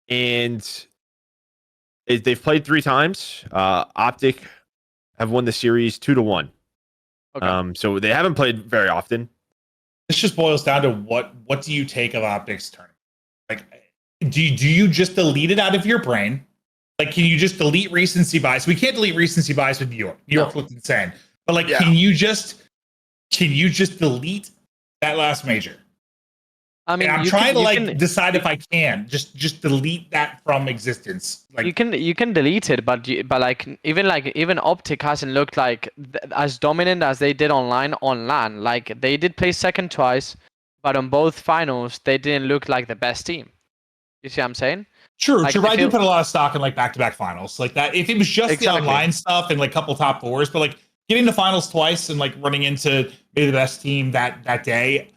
and they've played 3 times. OpTic have won the series 2-1. Okay. So they haven't played very often. This just boils down to what do you take of OpTic's tournament? Like, do you just delete it out of your brain? Like, can you just delete recency bias? We can't delete recency bias with New York. New York looked insane. But like, can you just delete that last major? I mean, and I'm trying to decide if I can just delete that from existence. Like, you can delete it, but even OpTic hasn't looked like as dominant as they did on LAN. Like, they did play second twice, but on both finals they didn't look like the best team. You see what I'm saying? True, like, true. I do put a lot of stock in like back-to-back finals like that. If it was just the online stuff and like couple top fours, but like getting to finals twice and like running into maybe the best team that day.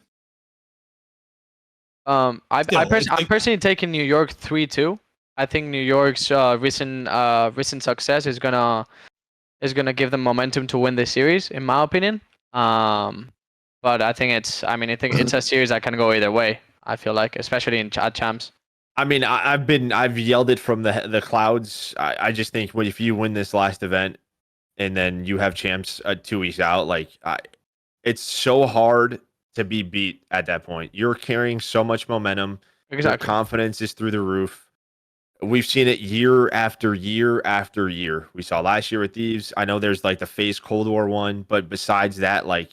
I'm personally taking New York 3-2. I think New York's recent success is gonna give them momentum to win this series, in my opinion. But I think it's a series that can go either way. I feel like, especially at Champs. I mean, I've yelled it from the clouds. I just think if you win this last event and then you have Champs 2 weeks out, like it's so hard to be beat at that point. You're carrying so much momentum. Exactly. Your confidence is through the roof. We've seen it year after year after year. We saw last year with Thieves. I know there's like the FaZe Cold War one, but besides that, like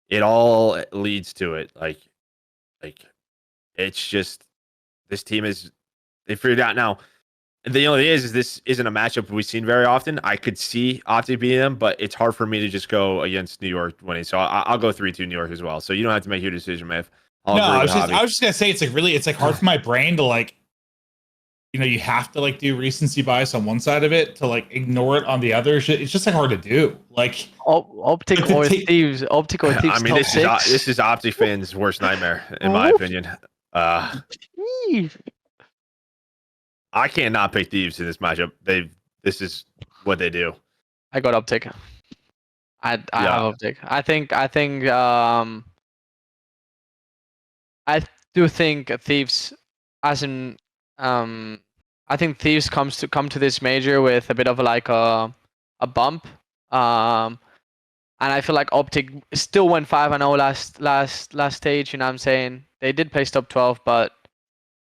it all leads to it. Like it's just this team they figured out now. The only thing is this isn't a matchup we've seen very often. I could see OpTic beating them, but it's hard for me to just go against New York winning. So I'll go 3-2 New York as well. So you don't have to make your decision, Mav. I was just gonna say it's like hard for my brain to like, you have to like do recency bias on one side of it to like ignore it on the other. It's just like hard to do. Like OpTic or Thieves. OpTic or Thieves. I mean, this is OpTic fans' worst nightmare, in my opinion. I can't not pick Thieves in this matchup. This is what they do. I got OpTic. I have OpTic. I do think Thieves, I think Thieves come to this major with a bit of like a bump. And I feel like OpTic still went 5-0 last stage. You know what I'm saying? They did place top 12, but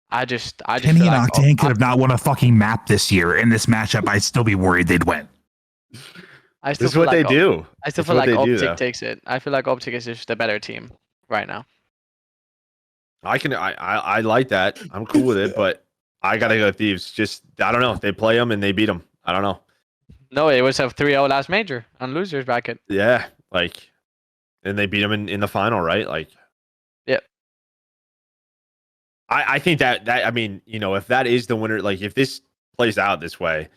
I just Kenny and Octane could have not won a fucking map this year. In this matchup, I'd still be worried they'd win. This is what they do. I still feel like OpTic takes it. I feel like OpTic is just a better team right now. I like that. I'm cool with it, but I gotta go Thieves. Just I don't know. They play them and they beat them. I don't know. No, it was a 3-0 last major on losers bracket. Yeah, like, and they beat them in the final, right? Like, yeah. I think that I mean, if that is the winner, like if this plays out this way,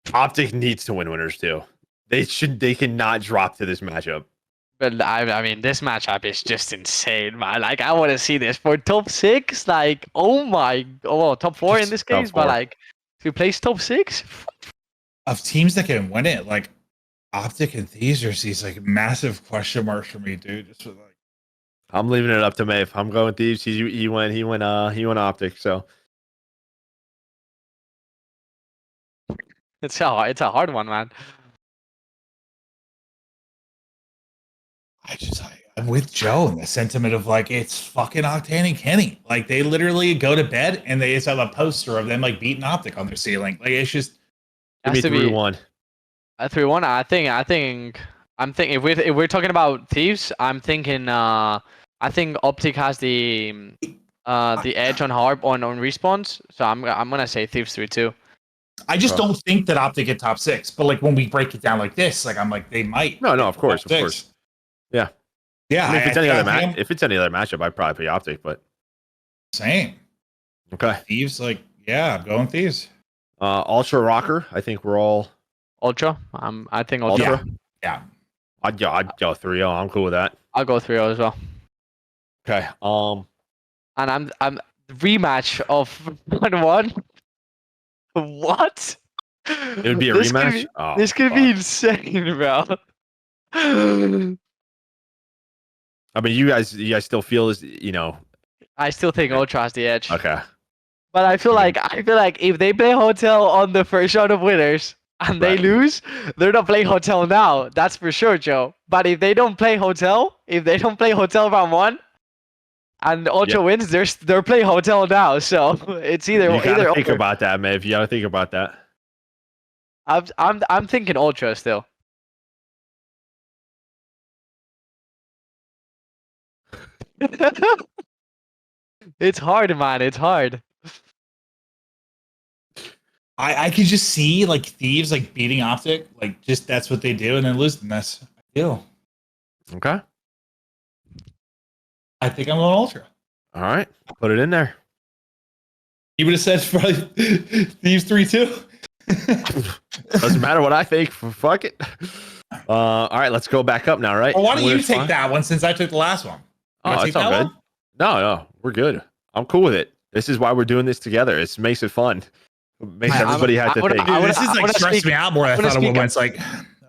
OpTic needs to win winners too. They cannot drop to this matchup. But I mean, this matchup is just insane, man. Like, I want to see this for top 6. Like, top 4 in this case, but like, to place top 6 of teams that can win it, like OpTic and Thieves are these like massive question marks for me, dude. Just like, I'm leaving it up to Maeve. I'm going Thieves. He went OpTic. So it's a hard one, man. I'm with Joe in the sentiment of like it's fucking Octane and Kenny. Like they literally go to bed and they just have a poster of them like beating OpTic on their ceiling. Like it's just give me 3-1. 3-1. I think if we're talking about Thieves, I'm thinking I think OpTic has the edge on hard on respawns. So I'm gonna say Thieves 3-2. I just don't think that OpTic get top 6, but like when we break it down like this, like I'm like they might. No, of course. Yeah. Yeah. I mean, if it's any other matchup, I'd probably pick OpTic, but same. Okay. Thieves, like, yeah, I'm going Thieves. Ultra ROKKR. I think we're all Ultra. I think Ultra. Yeah. I'd go 3-0. I'm cool with that. I'll go 3-0 as well. Okay. And I'm rematch of 1-1. What? It would be a rematch. This could be insane, bro. I mean, you guys still feel I still think Ultra has the edge. Okay. But I feel like if they play Hotel on the first round of winners and they lose, they're not playing Hotel now. That's for sure, Joe. But if they don't play Hotel round 1, and Ultra wins, they're playing Hotel now, so it's either You gotta either think or. about that, man. If you gotta think about that. I'm thinking Ultra still. It's hard, man. It's hard. I could just see like Thieves like beating OpTic, like just that's what they do, and then losing. That's ideal. Okay. I think I'm going Ultra. All right. Put it in there. You would have said probably Thieves 3-2. Doesn't matter what I think. Fuck it. All right, let's go back up now, right? Well, why don't you Winner's take fine. that one since I took the last one? Oh, Wanna that's take all that good. one? No, we're good. I'm cool with it. This is why we're doing this together. It makes it fun. It makes everybody have to think. Dude, this is like stressing me out more than I thought it would. It's like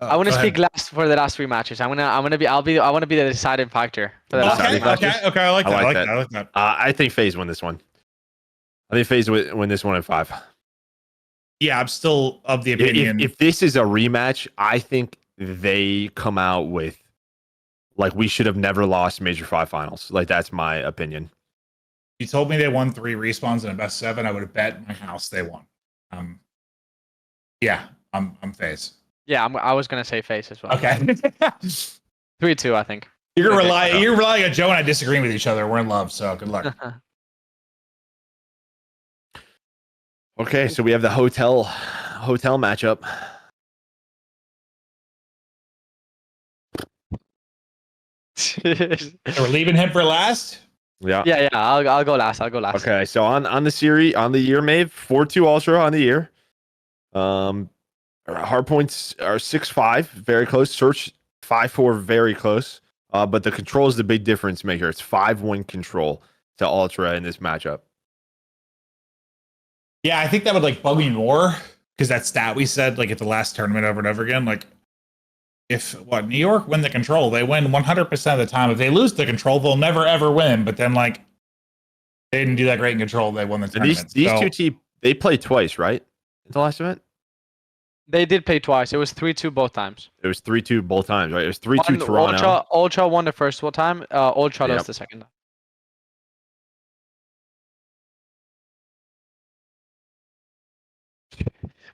I want to speak last for the last 3 matches. I want to be the deciding factor for the last 3 matches. Okay. I like that. I think FaZe win this one. I think FaZe win this one in 5. Yeah, I'm still of the opinion. If this is a rematch, I think they come out with like we should have never lost Major 5 finals. Like that's my opinion. You told me they won 3 respawns in a best 7. I would have bet my house they won. Yeah, I'm FaZe. Yeah, I was gonna say FaZe as well. Okay. 3-2, I think. You're relying on Joe and I disagreeing with each other. We're in love, so good luck. Okay, so we have the hotel matchup. So we're leaving him for last. Yeah. I'll go last. Okay, so on the series on the year, Maeve 4-2 Ultra on the year. Hard points are 6-5, very close. Search 5-4, very close. But the control is the big difference maker. It's 5-1 control to Ultra in this matchup. Yeah, I think that would like bug me more because that stat we said like at the last tournament over and over again. Like, if New York win the control, they win 100% of the time. If they lose the control, they'll never ever win. But then like they didn't do that great in control, they won the tournament. These two teams they played twice, right? In the last event. They did play twice. It was 3-2 both times. It was 3-2 both times, right? It was 3-2 Toronto. Ultra won the first time. Ultra lost the second.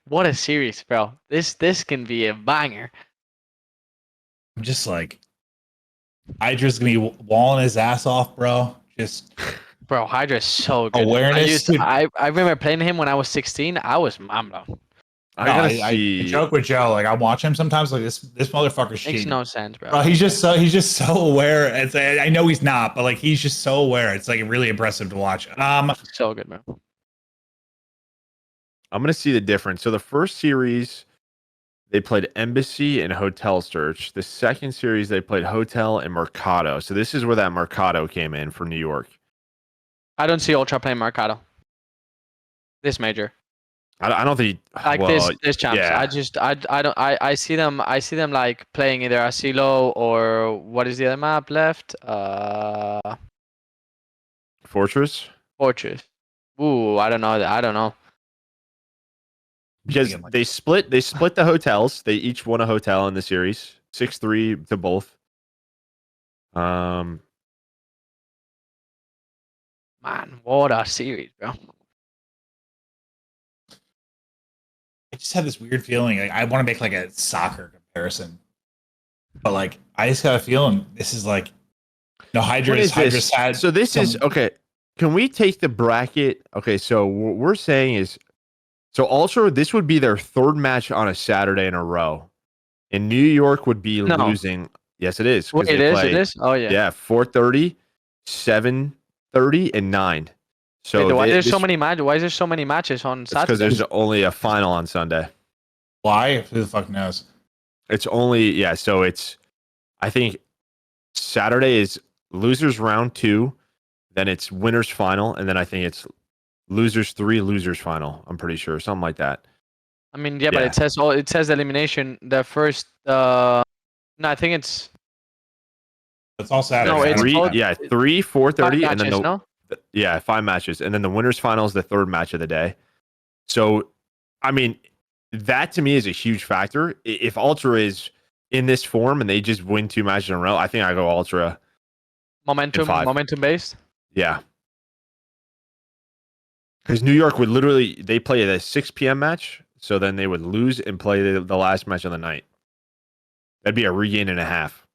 What a series, bro. This can be a banger. I'm just like, Hydra's gonna be walling his ass off, bro. Just bro, Hydra's so good. Awareness. I remember playing him when I was 16. I was mambo. I joke with Joe. Like I watch him sometimes. Like this motherfucker's cheating. Makes no sense, bro. He's just so aware. I know he's not, but like he's just so aware. It's like really impressive to watch. So good, man. I'm gonna see the difference. So the first series, they played Embassy and Hotel Search. The second series, they played Hotel and Mercado. So this is where that Mercado came in for New York. I don't see Ultra playing Mercado. This major. I don't think like this champs. Yeah. I see them like playing either Asilo or what is the other map left? Fortress. Ooh, I don't know. Because they split the hotels. They each won a hotel in the series. 6-3 to both. Man, what a series, bro. I just have this weird feeling. Like, I want to make like a soccer comparison, but like I just got a feeling this is like Hydra's had. So this is okay. Can we take the bracket? Okay, so what we're saying is, so Ultra, this would be their 3rd match on a Saturday in a row, and New York would be losing. Yes, it is. Wait, it is. Oh yeah. Yeah, 4:30, 7:30, and 9. So why is there so many matches on Saturday? Because there's only a final on Sunday. Why? Who the fuck knows? It's only so it's. I think Saturday is losers round 2, then it's winners final, and then I think it's losers 3, losers final. I'm pretty sure something like that. I mean, yeah, but it says elimination. The first. No, I think it's. It's all Saturday. No, it's 3, 4:30, and then 5 matches, and then the winners final is the 3rd match of the day. So, I mean, that to me is a huge factor. If Ultra is in this form and they just win 2 matches in a row, I think I go Ultra. Momentum based. Yeah. Because New York would literally, they play a 6 p.m. match, so then they would lose and play the last match of the night. That'd be a regain and a half.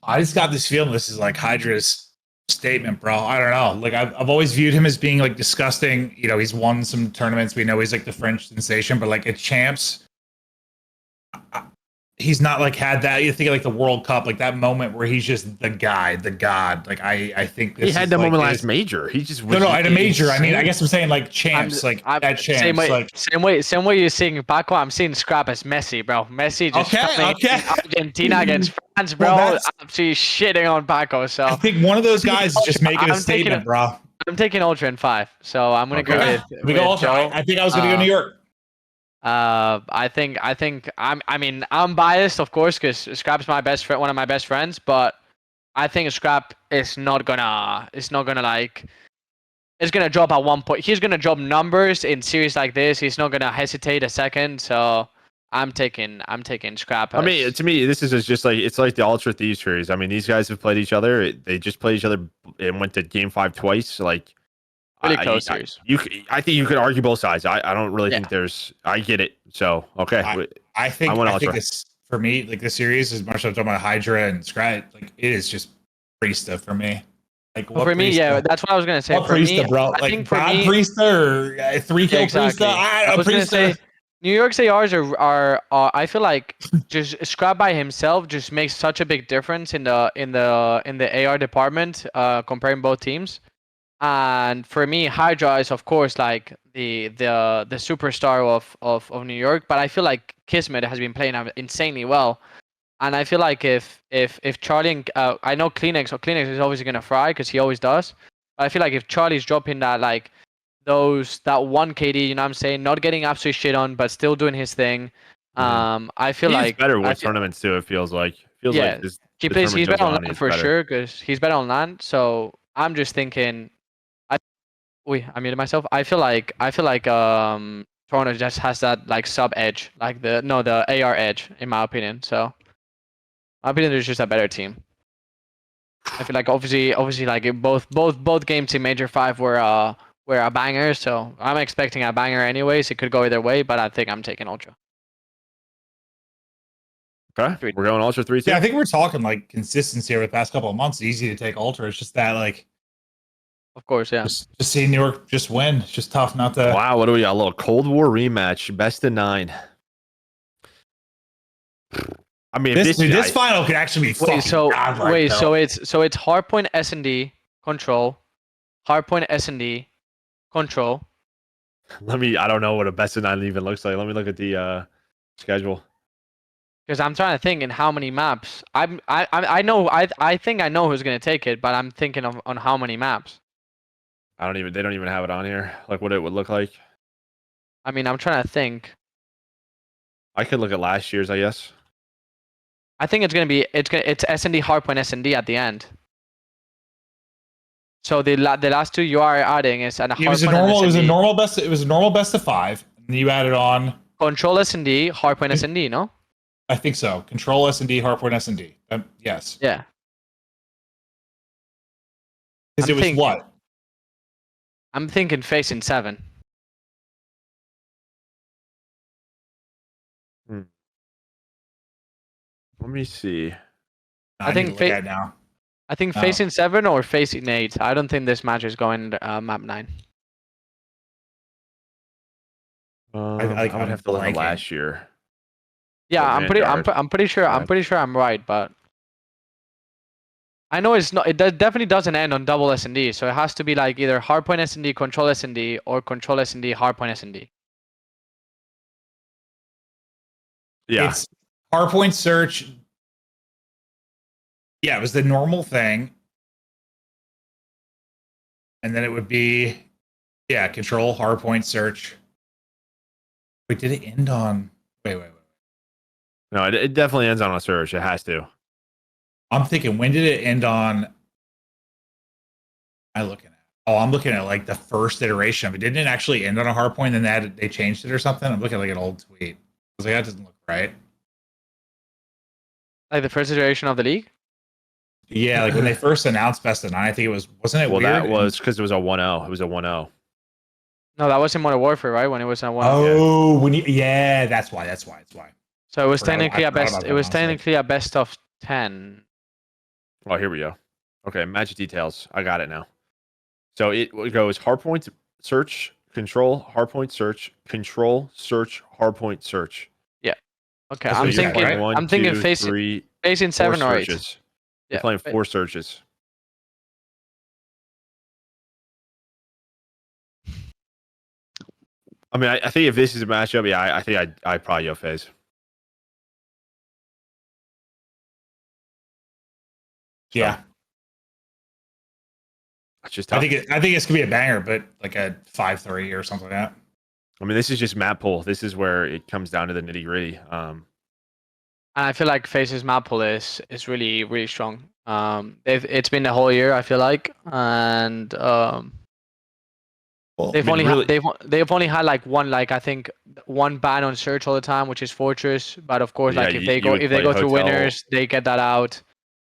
I just got this feeling this is like Hydra's statement, bro. I don't know. Like I've always viewed him as being like disgusting. You know, he's won some tournaments. We know he's like the French sensation, but like at champs, he's not like had that. You think of like the World Cup, like that moment where he's just the guy, the god. Like I think this he had is that like moment his, last major. He just no, at a major. I mean, I guess I'm saying like champs, I'm at champs, same way you're seeing Paco. I'm seeing Scrap as Messi, bro. Messi just coming in Argentina against France, bro. Well, absolutely shitting on Paco. So I think one of those guys is just making a statement, bro. I'm taking Ultra in 5, so I'm gonna go with. We go Ultra. I think I was gonna go New York. I think I'm biased, of course, because Scrap's my best friend, one of my best friends. But I think Scrap is not gonna like. It's gonna drop at one point. He's gonna drop numbers in series like this. He's not gonna hesitate a second. So I'm taking Scrap. I mean, to me, this is just like it's like the Ultra Thieves series. I mean, these guys have played each other. They just played each other and went to Game 5 twice. Like really close series. I think you could argue both sides. I don't really think there's. I get it. So okay. I think this for me, like the series, as much as I'm talking about Hydra and Scrat, like it is just Priesta for me. Like for me, yeah, that's what I was gonna say. For Priesta, me, bro, I think for God me, Priesta or 3-kill exactly. Priesta. I was gonna say New York's ARs are I feel like just Scrap by himself just makes such a big difference in the AR department, comparing both teams. And for me, Hydra is of course like the superstar of New York, but I feel like Kismet has been playing insanely well. And I feel like if Charlie and I know Kleenex is obviously gonna fry because he always does. But I feel like if Charlie's dropping that like that one KD, you know what I'm saying, not getting absolutely shit on, but still doing his thing. I feel like better with tournaments too. It feels like he's better on LAN for sure because he's better on LAN. So I'm just thinking, I muted myself. I feel like Toronto just has that like sub edge, like the AR edge in my opinion. So. My opinion, there's just a better team. I feel like obviously like both games in Major 5 were a banger, so I'm expecting a banger anyways. It could go either way, but I think I'm taking Ultra. Okay, we're going Ultra 3 too. Yeah, I think we're talking like consistency over the past couple of months. It's easy to take Ultra. It's just that like, of course, yeah. Just seeing New York just win. It's just tough not to. Wow, what do we got? A little Cold War rematch, best of 9. I mean, this final could actually be fucking godlike, so it's Hardpoint S&D control, Hardpoint S&D control. I don't know what a best of 9 even looks like. Let me look at the schedule. Because I'm trying to think in how many maps. I think I know who's gonna take it, but I'm thinking on how many maps. They don't even have it on here. Like what it would look like. I mean, I'm trying to think. I could look at last year's, I guess. I think it's S&D Hardpoint S&D at the end. So the last two you are adding is an it was a normal best of 5, and you added on Control S&D Hardpoint S&D, no? I think so. Control S&D Hardpoint S&D. Yes. Yeah. Because it was what? I'm thinking FaZe in 7. Let me see. I think FaZe in 7 or FaZe in 8. I don't think this match is going map 9. I would have to look at last year. Yeah, I'm pretty sure I'm right, but I know it's not. It definitely doesn't end on double S&D, so it has to be like either Hardpoint S&D, Control S&D, or Control S&D, Hardpoint S&D. Yeah. It's Hardpoint search. Yeah, it was the normal thing. And then it would be, Control, Hardpoint search. Wait, did it end on? Wait. No, it definitely ends on a search. It has to. I'm thinking, when did it end on? I'm looking at like the first iteration of it. Didn't it actually end on a Hardpoint and then they changed it or something? I'm looking at like an old tweet. I was like, that doesn't look right. Like the first iteration of the league? Yeah, like when they first announced Best of 9, I think wasn't it Well, weird? that was because it was a 1-0. It was a 1-0. No, that was in Modern Warfare, right? When it was at 1. Oh, that's why. So it was I technically a forgot best. about It that, was honestly. technically a best of 10. Oh, here we go. Okay, match details. I got it now. So it goes hardpoint search, control, hardpoint search, control, search, hardpoint search. Yeah. Okay, That's what I'm you're saying, thinking. right? One, I'm thinking two, three, facing four 7 or 8. searches. You're Yeah. playing 4 searches. I mean, I think if this is a matchup, yeah, I think I'd probably go FaZe. Yeah. It's just tough. I think it's gonna be a banger, but like a 5-3 or something like that. I mean, this is just map pool. This is where it comes down to the nitty gritty. And I feel like FaZe's map pool is really really strong. It's been the whole year, I feel like, and they've only had like one, like I think one ban on search all the time, which is Fortress. But of course, Yeah, like if they go through Hotel. winners, they get that out.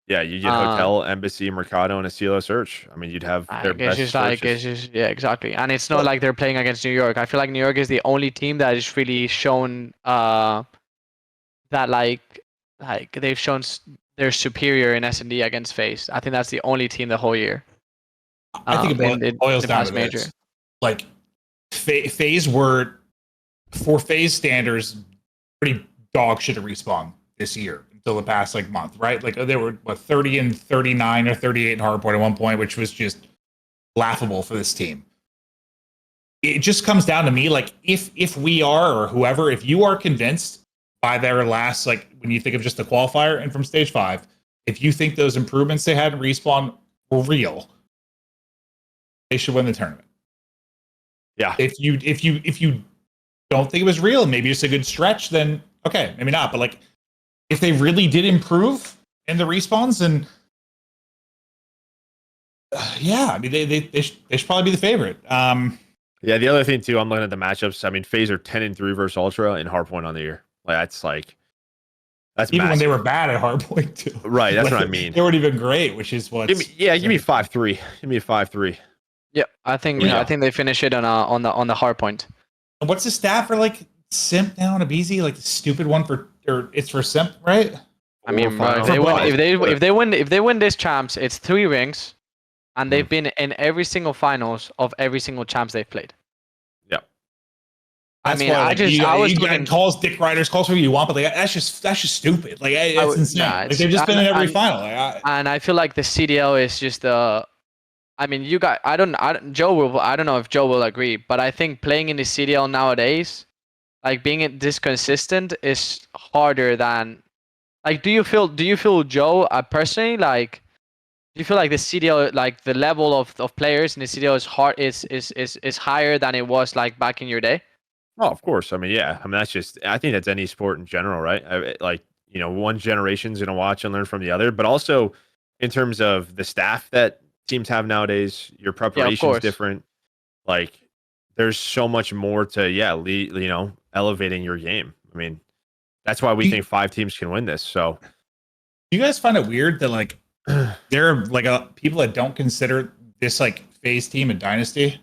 Yeah, you get Hotel, Embassy, Mercado, and a CeeLo search. I mean, you'd have their best searches. Yeah, exactly. And it's not like they're playing against New York. I feel like New York is the only team that has really shown that like they've shown they're superior in S&D against FaZe. I think that's the only team the whole year. I think it boils down to this. Like FaZe were, for FaZe standards, pretty dog shit to respawn this year until the past like month, right? Like they were 30 and 39 or 38 in hardpoint at one point, which was just laughable for this team. It just comes down to me, like if we are, or whoever, if you are convinced by their last, like when you think of just the qualifier and from stage 5, if you think those improvements they had in respawn were real, they should win the tournament. Yeah. If you don't think it was real, maybe it's a good stretch, then okay, maybe not. But like, if they really did improve in the respawns, then yeah, I mean they should probably be the favorite. Yeah, the other thing too, I'm looking at the matchups. I mean, FaZe are 10-3 versus Ultra in hardpoint on the year. That's even massive. when they were bad at hardpoint too. Right, that's like, what I mean. They weren't even great, which is what. Give me 5-3. Give me a 5-3. Yeah, I think they finish it on the hard point. And what's the stat for like Simp now on a BZ? Like the stupid one it's for Simp, right? I mean, if they win this champs, it's 3 rings, and they've been in every single finals of every single champs they've played. Yep. I mean, I was looking, calls Dick Riders, calls who you want, but like that's just stupid. Like it's insane. Like they've just been in every final. And I feel like the CDL is just I mean, you guys. I don't know if Joe will agree, but I think playing in the CDL nowadays, like being this consistent, is harder than. Like, do you feel Joe personally, like, do you feel like the CDL, like the level of players in the CDL is higher than it was like back in your day? Oh, of course. I mean, yeah. I mean, I think that's any sport in general, right? Like, one generation's gonna watch and learn from the other, but also in terms of the staff that teams have nowadays, your preparation is different. Like, there's so much more to elevating your game. I mean, that's why we think 5 teams can win this. So, do you guys find it weird that like there are like people that don't consider this like FaZe team a dynasty?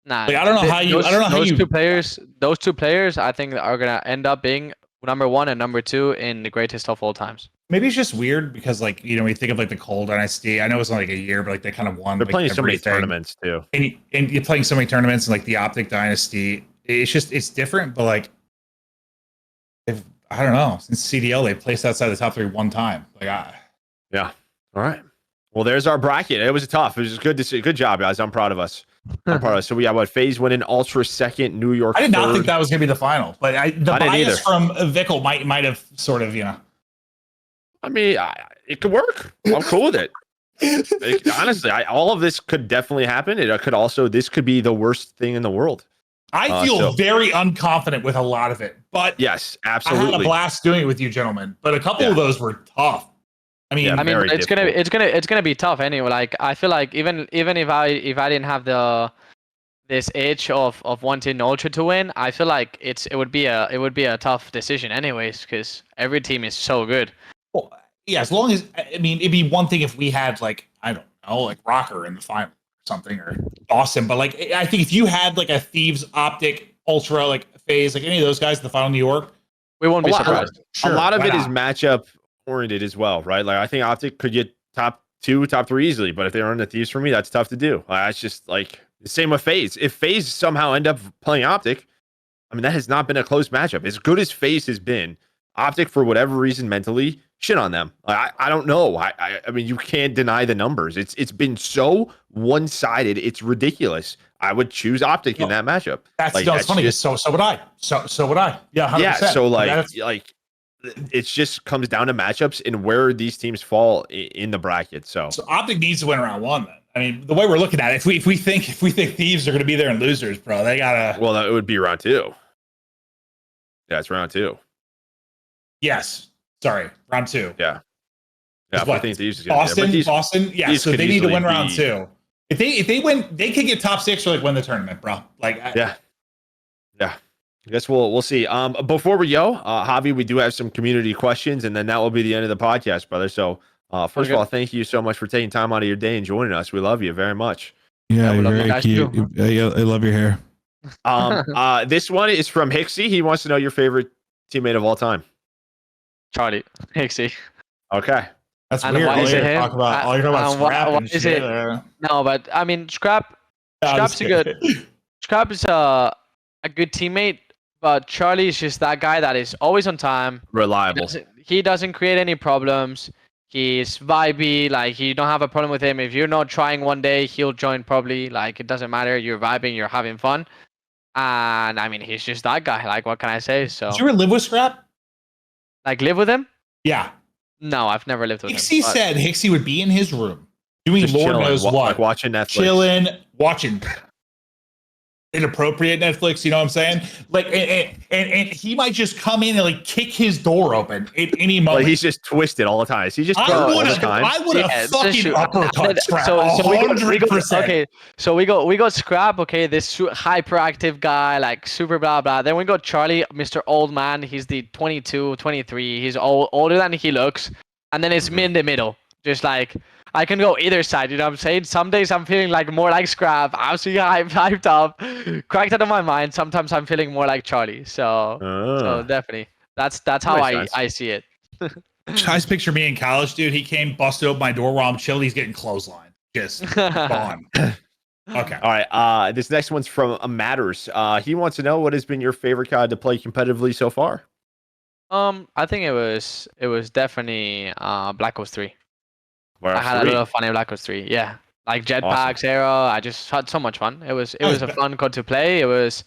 Nah, like, I don't know how you. Those two players, I think, are gonna end up being number 1 and number 2 in the greatest of all times. Maybe it's just weird because, like, we think of like the CoD Dynasty. I know it's only like a year, but like they kind of won. They're like, playing so many tournaments too, and you're playing so many tournaments, and like the OpTic Dynasty. It's different, but like, I don't know. Since CDL, they placed outside the top 3 one time. Like, yeah. All right. Well, there's our bracket. It was tough. It was good to see. Good job, guys. I'm proud of us. So we got FaZe winning, Ultra second, New York. I did not think that was gonna be the final, but the bias from Vikul might have sort of, I mean, it could work. I'm cool with it. Honestly, all of this could definitely happen. This could be the worst thing in the world. I feel very unconfident with a lot of it, but yes, absolutely. I had a blast doing it with you, gentlemen. But a couple of those were tough. I mean, it's gonna be tough anyway. Like, I feel like even if I didn't have this edge of wanting Ultra to win, I feel like it would be a tough decision anyways, because every team is so good. Well, Yeah, as long as I mean, it'd be one thing if we had like I don't know, like ROKKR in the final or something, or Boston. But like, I think if you had like a Thieves, OpTic, Ultra, like FaZe, like any of those guys in the final New York, We won't be A lot- surprised. sure, a lot of why it is not? matchup oriented as well, right? Like I think OpTic could get top 2, top 3 easily, but if they aren't the Thieves for me, that's tough to do. That's just like the same with FaZe. If FaZe somehow end up playing OpTic, I mean that has not been a close matchup. As good as FaZe has been, OpTic for whatever reason mentally shit on them. I don't know. I mean you can't deny the numbers. It's been so one sided. It's ridiculous. I would choose OpTic in that matchup. That's Like, no, it's that's funny. just- So would I. So would I. Yeah, 100%. yeah. So That's- like it just comes down to matchups and where these teams fall in the bracket. So So OpTic needs to win round one. Then I mean, the way we're looking at it, if we think Thieves are going to be there and losers, bro, they gotta. well, it would be round 2. Yeah, it's round 2. Yes, sorry, round 2. Yeah. Yeah, What? I think Thieves is gonna Boston. Yeah, these so could they need to easily win round be- 2. If they win, they could get top 6 or like win the tournament, bro. Like Yeah. I guess we'll see. Before we go, Javi, we do have some community questions, and then that will be the end of the podcast, brother. So, first of all, thank you so much for taking time out of your day and joining us. We love you very much. Yeah, Yeah, we you're love you very guys cute. too. I love your hair. This one is from Hixie. He wants to know your favorite teammate of all time. Charlie, Hixie. Okay. that's And weird. why All is you're it him? talking about, all you're talking about And why- scrap why and is shit. it- No, but I mean, Scrap I'm Scrap's just a good- kidding. Scrap is a good teammate, but Charlie is just that guy that is always on time. Reliable. He doesn't create any problems. He's vibey. Like you don't have a problem with him. If you're not trying one day, he'll join probably. Like it doesn't matter. You're vibing. You're having fun. And I mean, he's just that guy. Like what can I say? So Did you ever live with Scrap? like live with him? Yeah. No, I've never lived with Hixie him. but- said Hixie would be in his room doing Just Lord chilling, knows like what. watching Netflix. Chilling, watching inappropriate Netflix, you know what I'm saying? Like, and he might just come in and like kick his door open at any moment. Like he's just twisted all the time. Is he just I drunk all would the have, time? I would have Yeah, that's fucking true. uppercut Scrap. So we got 100%. okay. So we got Scrap. Okay, this hyperactive guy, like super blah blah. Then we got Charlie, Mr. Old Man. He's the 22, 23. He's older than he looks. And then it's me in the middle. Just like I can go either side. You know what I'm saying? Some days I'm feeling like more like Scrap. Absolutely hyped up, cracked out of my mind. Sometimes I'm feeling more like Charlie. So definitely, that's how Makes sense. I see it. I just picture me in college, dude. He came, busted open my door while I'm chilling. He's getting clothesline. Just gone. Okay. All right. This next one's from Matters. He wants to know what has been your favorite COD to play competitively so far. I think it was definitely Black Ops 3. Well, I had a 3. lot of fun in Black Ops 3. Yeah, like jetpacks, Awesome. arrow. I just had so much fun. It was a fun COD to play. It was.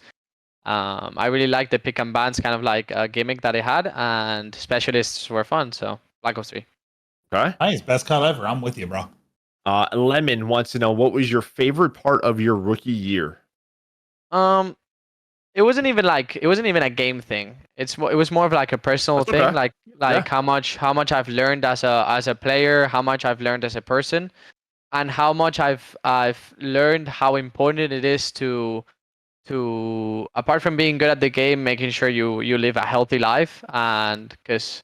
I really liked the pick and bans kind of like gimmick that it had, and specialists were fun. So Black Ops 3. Okay. Nice. Best cut ever. I'm with you, bro. Lemon wants to know what was your favorite part of your rookie year. It wasn't even a game thing. It was more of like a personal That's thing. okay. Like Yeah. how much I've learned as a player, how much I've learned as a person, and how much I've learned how important it is to apart from being good at the game, making sure you live a healthy life, and because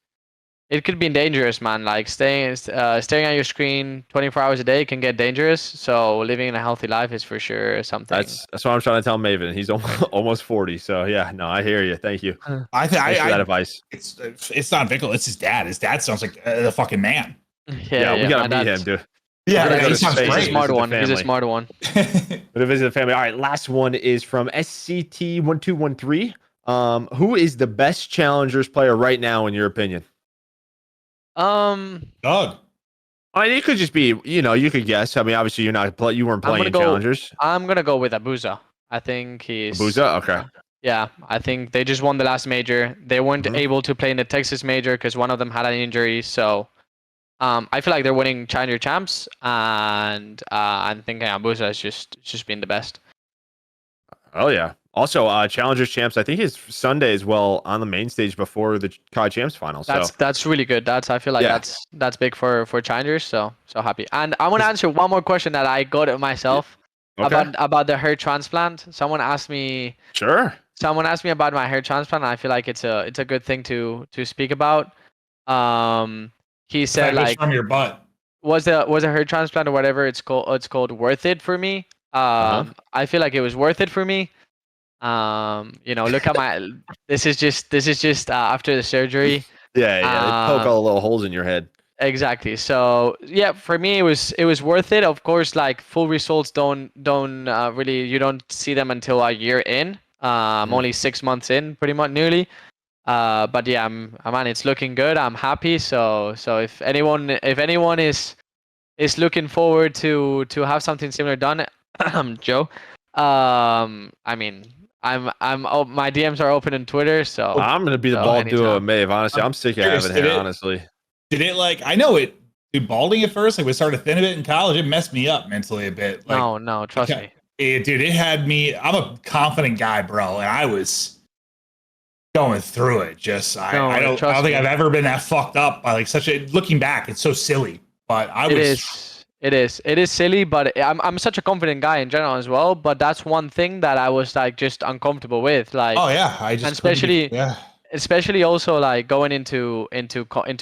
it could be dangerous, man. Like staring at your screen 24 hours a day can get dangerous. So living in a healthy life is for sure something. That's what I'm trying to tell Maven. He's almost 40. So yeah, no, I hear you. Thank you. I think Thanks for that advice. it's not Vikul. It's his dad. His dad sounds like the fucking man. Yeah, we gotta my meet dad's- him, dude. Yeah, We're gonna he go to sounds Spain. He's a great. Visit smart the one. He's a family. smart one. But visit the family. All right, last one is from SCT1213. Who is the best challengers player right now in your opinion? Um, Doug. I mean, it could just be, you could guess. I mean, obviously you weren't I'm playing gonna go- challengers. I'm gonna go with Abuza. I think he's. Abuza? Okay. Yeah, I think they just won the last major. They weren't Mhm. able to play in the Texas major because one of them had an injury. So, I feel like they're winning Challenger Champs, and I'm thinking Abuza has just been the best. Oh yeah. Also, Challengers Champs, I think his Sunday as well on the main stage before the CoD Champs final. So That's really good. I feel like Yeah. that's big for Challengers. So happy. And I want to answer one more question that I got myself okay. about the hair transplant. Someone asked me about my hair transplant, and I feel like it's a good thing to speak about. he said like from your butt. Was a hair transplant or whatever it's called worth it for me? I feel like it was worth it for me. You know, look at my. This is just after the surgery. Yeah, they poke all the little holes in your head. Exactly. So yeah, for me it was worth it. Of course, like full results don't really, you don't see them until a year in. I'm only 6 months in, pretty much nearly. But yeah, man, it's looking good. I'm happy. So if anyone is looking forward to have something similar done, Joe, I mean, my DMs are open on Twitter, so I'm gonna be the bald duo of Maeve. Honestly, I'm sick of having hair. Honestly, did it like? I know it. Dude, balding at first, like we started thin a bit in college. It messed me up mentally a bit. Like, no, trust me. Dude, it had me. I'm a confident guy, bro, and I was going through it. Just I don't think I've ever been that fucked up by like such a. Looking back, it's so silly, but It is silly, but I'm such a confident guy in general as well. But that's one thing that I was like just uncomfortable with. Like, oh yeah, especially also like going into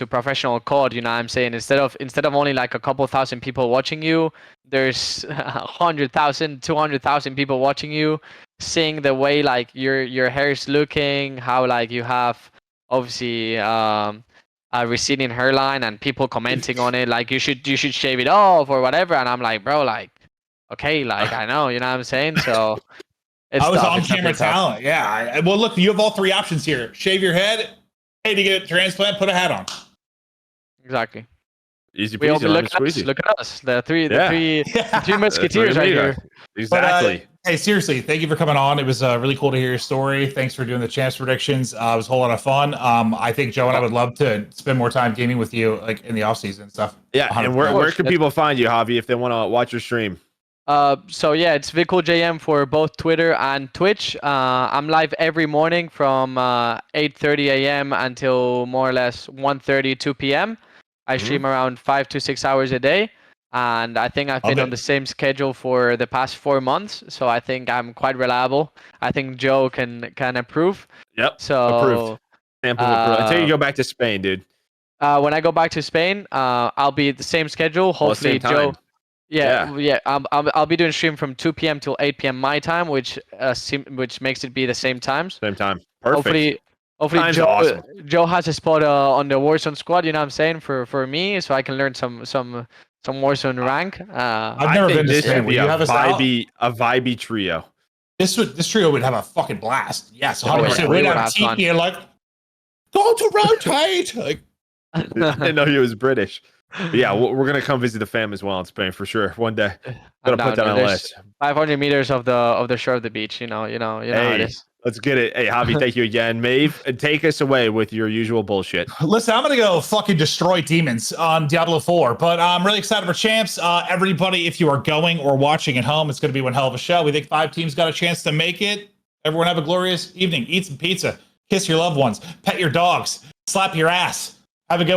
professional CoD. You know what I'm saying? Instead of only like a couple thousand people watching you, there's 100,000, 200,000 people watching you, seeing the way like your hair is looking, how like you have obviously a receding hairline, and people commenting on it like you should shave it off or whatever, and I'm like, bro, like, okay, like I know, you know what I'm saying? So it's I was on camera talent. Yeah. Well, look, you have all three options here: shave your head, pay to get a transplant, put a hat on. Exactly. Easy peasy. Look at us, the three musketeers right here. Exactly. Hey, seriously, thank you for coming on. It was really cool to hear your story. Thanks for doing the champs predictions. It was a whole lot of fun. I think Joe and I would love to spend more time gaming with you, like in the off season and stuff. Yeah, 100%. And where can people find you, Javi, if they want to watch your stream? So yeah, it's Vikul JM for both Twitter and Twitch. I'm live every morning from 8:30 a.m. until more or less 1:30, 2 p.m. I stream around 5 to 6 hours a day. And I think I've been on the same schedule for the past 4 months, so I think I'm quite reliable. I think Joe can approve. Yep. So approved. Until you go back to Spain, dude. When I go back to Spain, I'll be the same schedule. Hopefully, Joe. Yeah. I'll be doing stream from 2 p.m. till 8 p.m. my time, which makes it be the same times. Same time. Perfect. Hopefully Joe has a spot on the Warzone squad. You know what I'm saying, for me, so I can learn some Warzone rank. I've never been to Spain. Would you have a vibey trio? This trio would have a fucking blast. Yes, 100%. We'd have TP and like go to rotate. Like, I didn't know he was British. But yeah, we're gonna come visit the fam as well in Spain for sure one day. Gotta put that on the list. 500 meters of the shore of the beach. You know how it is. Let's get it. Hey, Javi, thank you again. Maeve, and take us away with your usual bullshit. Listen, I'm going to go fucking destroy demons on Diablo 4, but I'm really excited for champs. Everybody, if you are going or watching at home, it's going to be one hell of a show. We think 5 teams got a chance to make it. Everyone have a glorious evening. Eat some pizza. Kiss your loved ones. Pet your dogs. Slap your ass. Have a good one.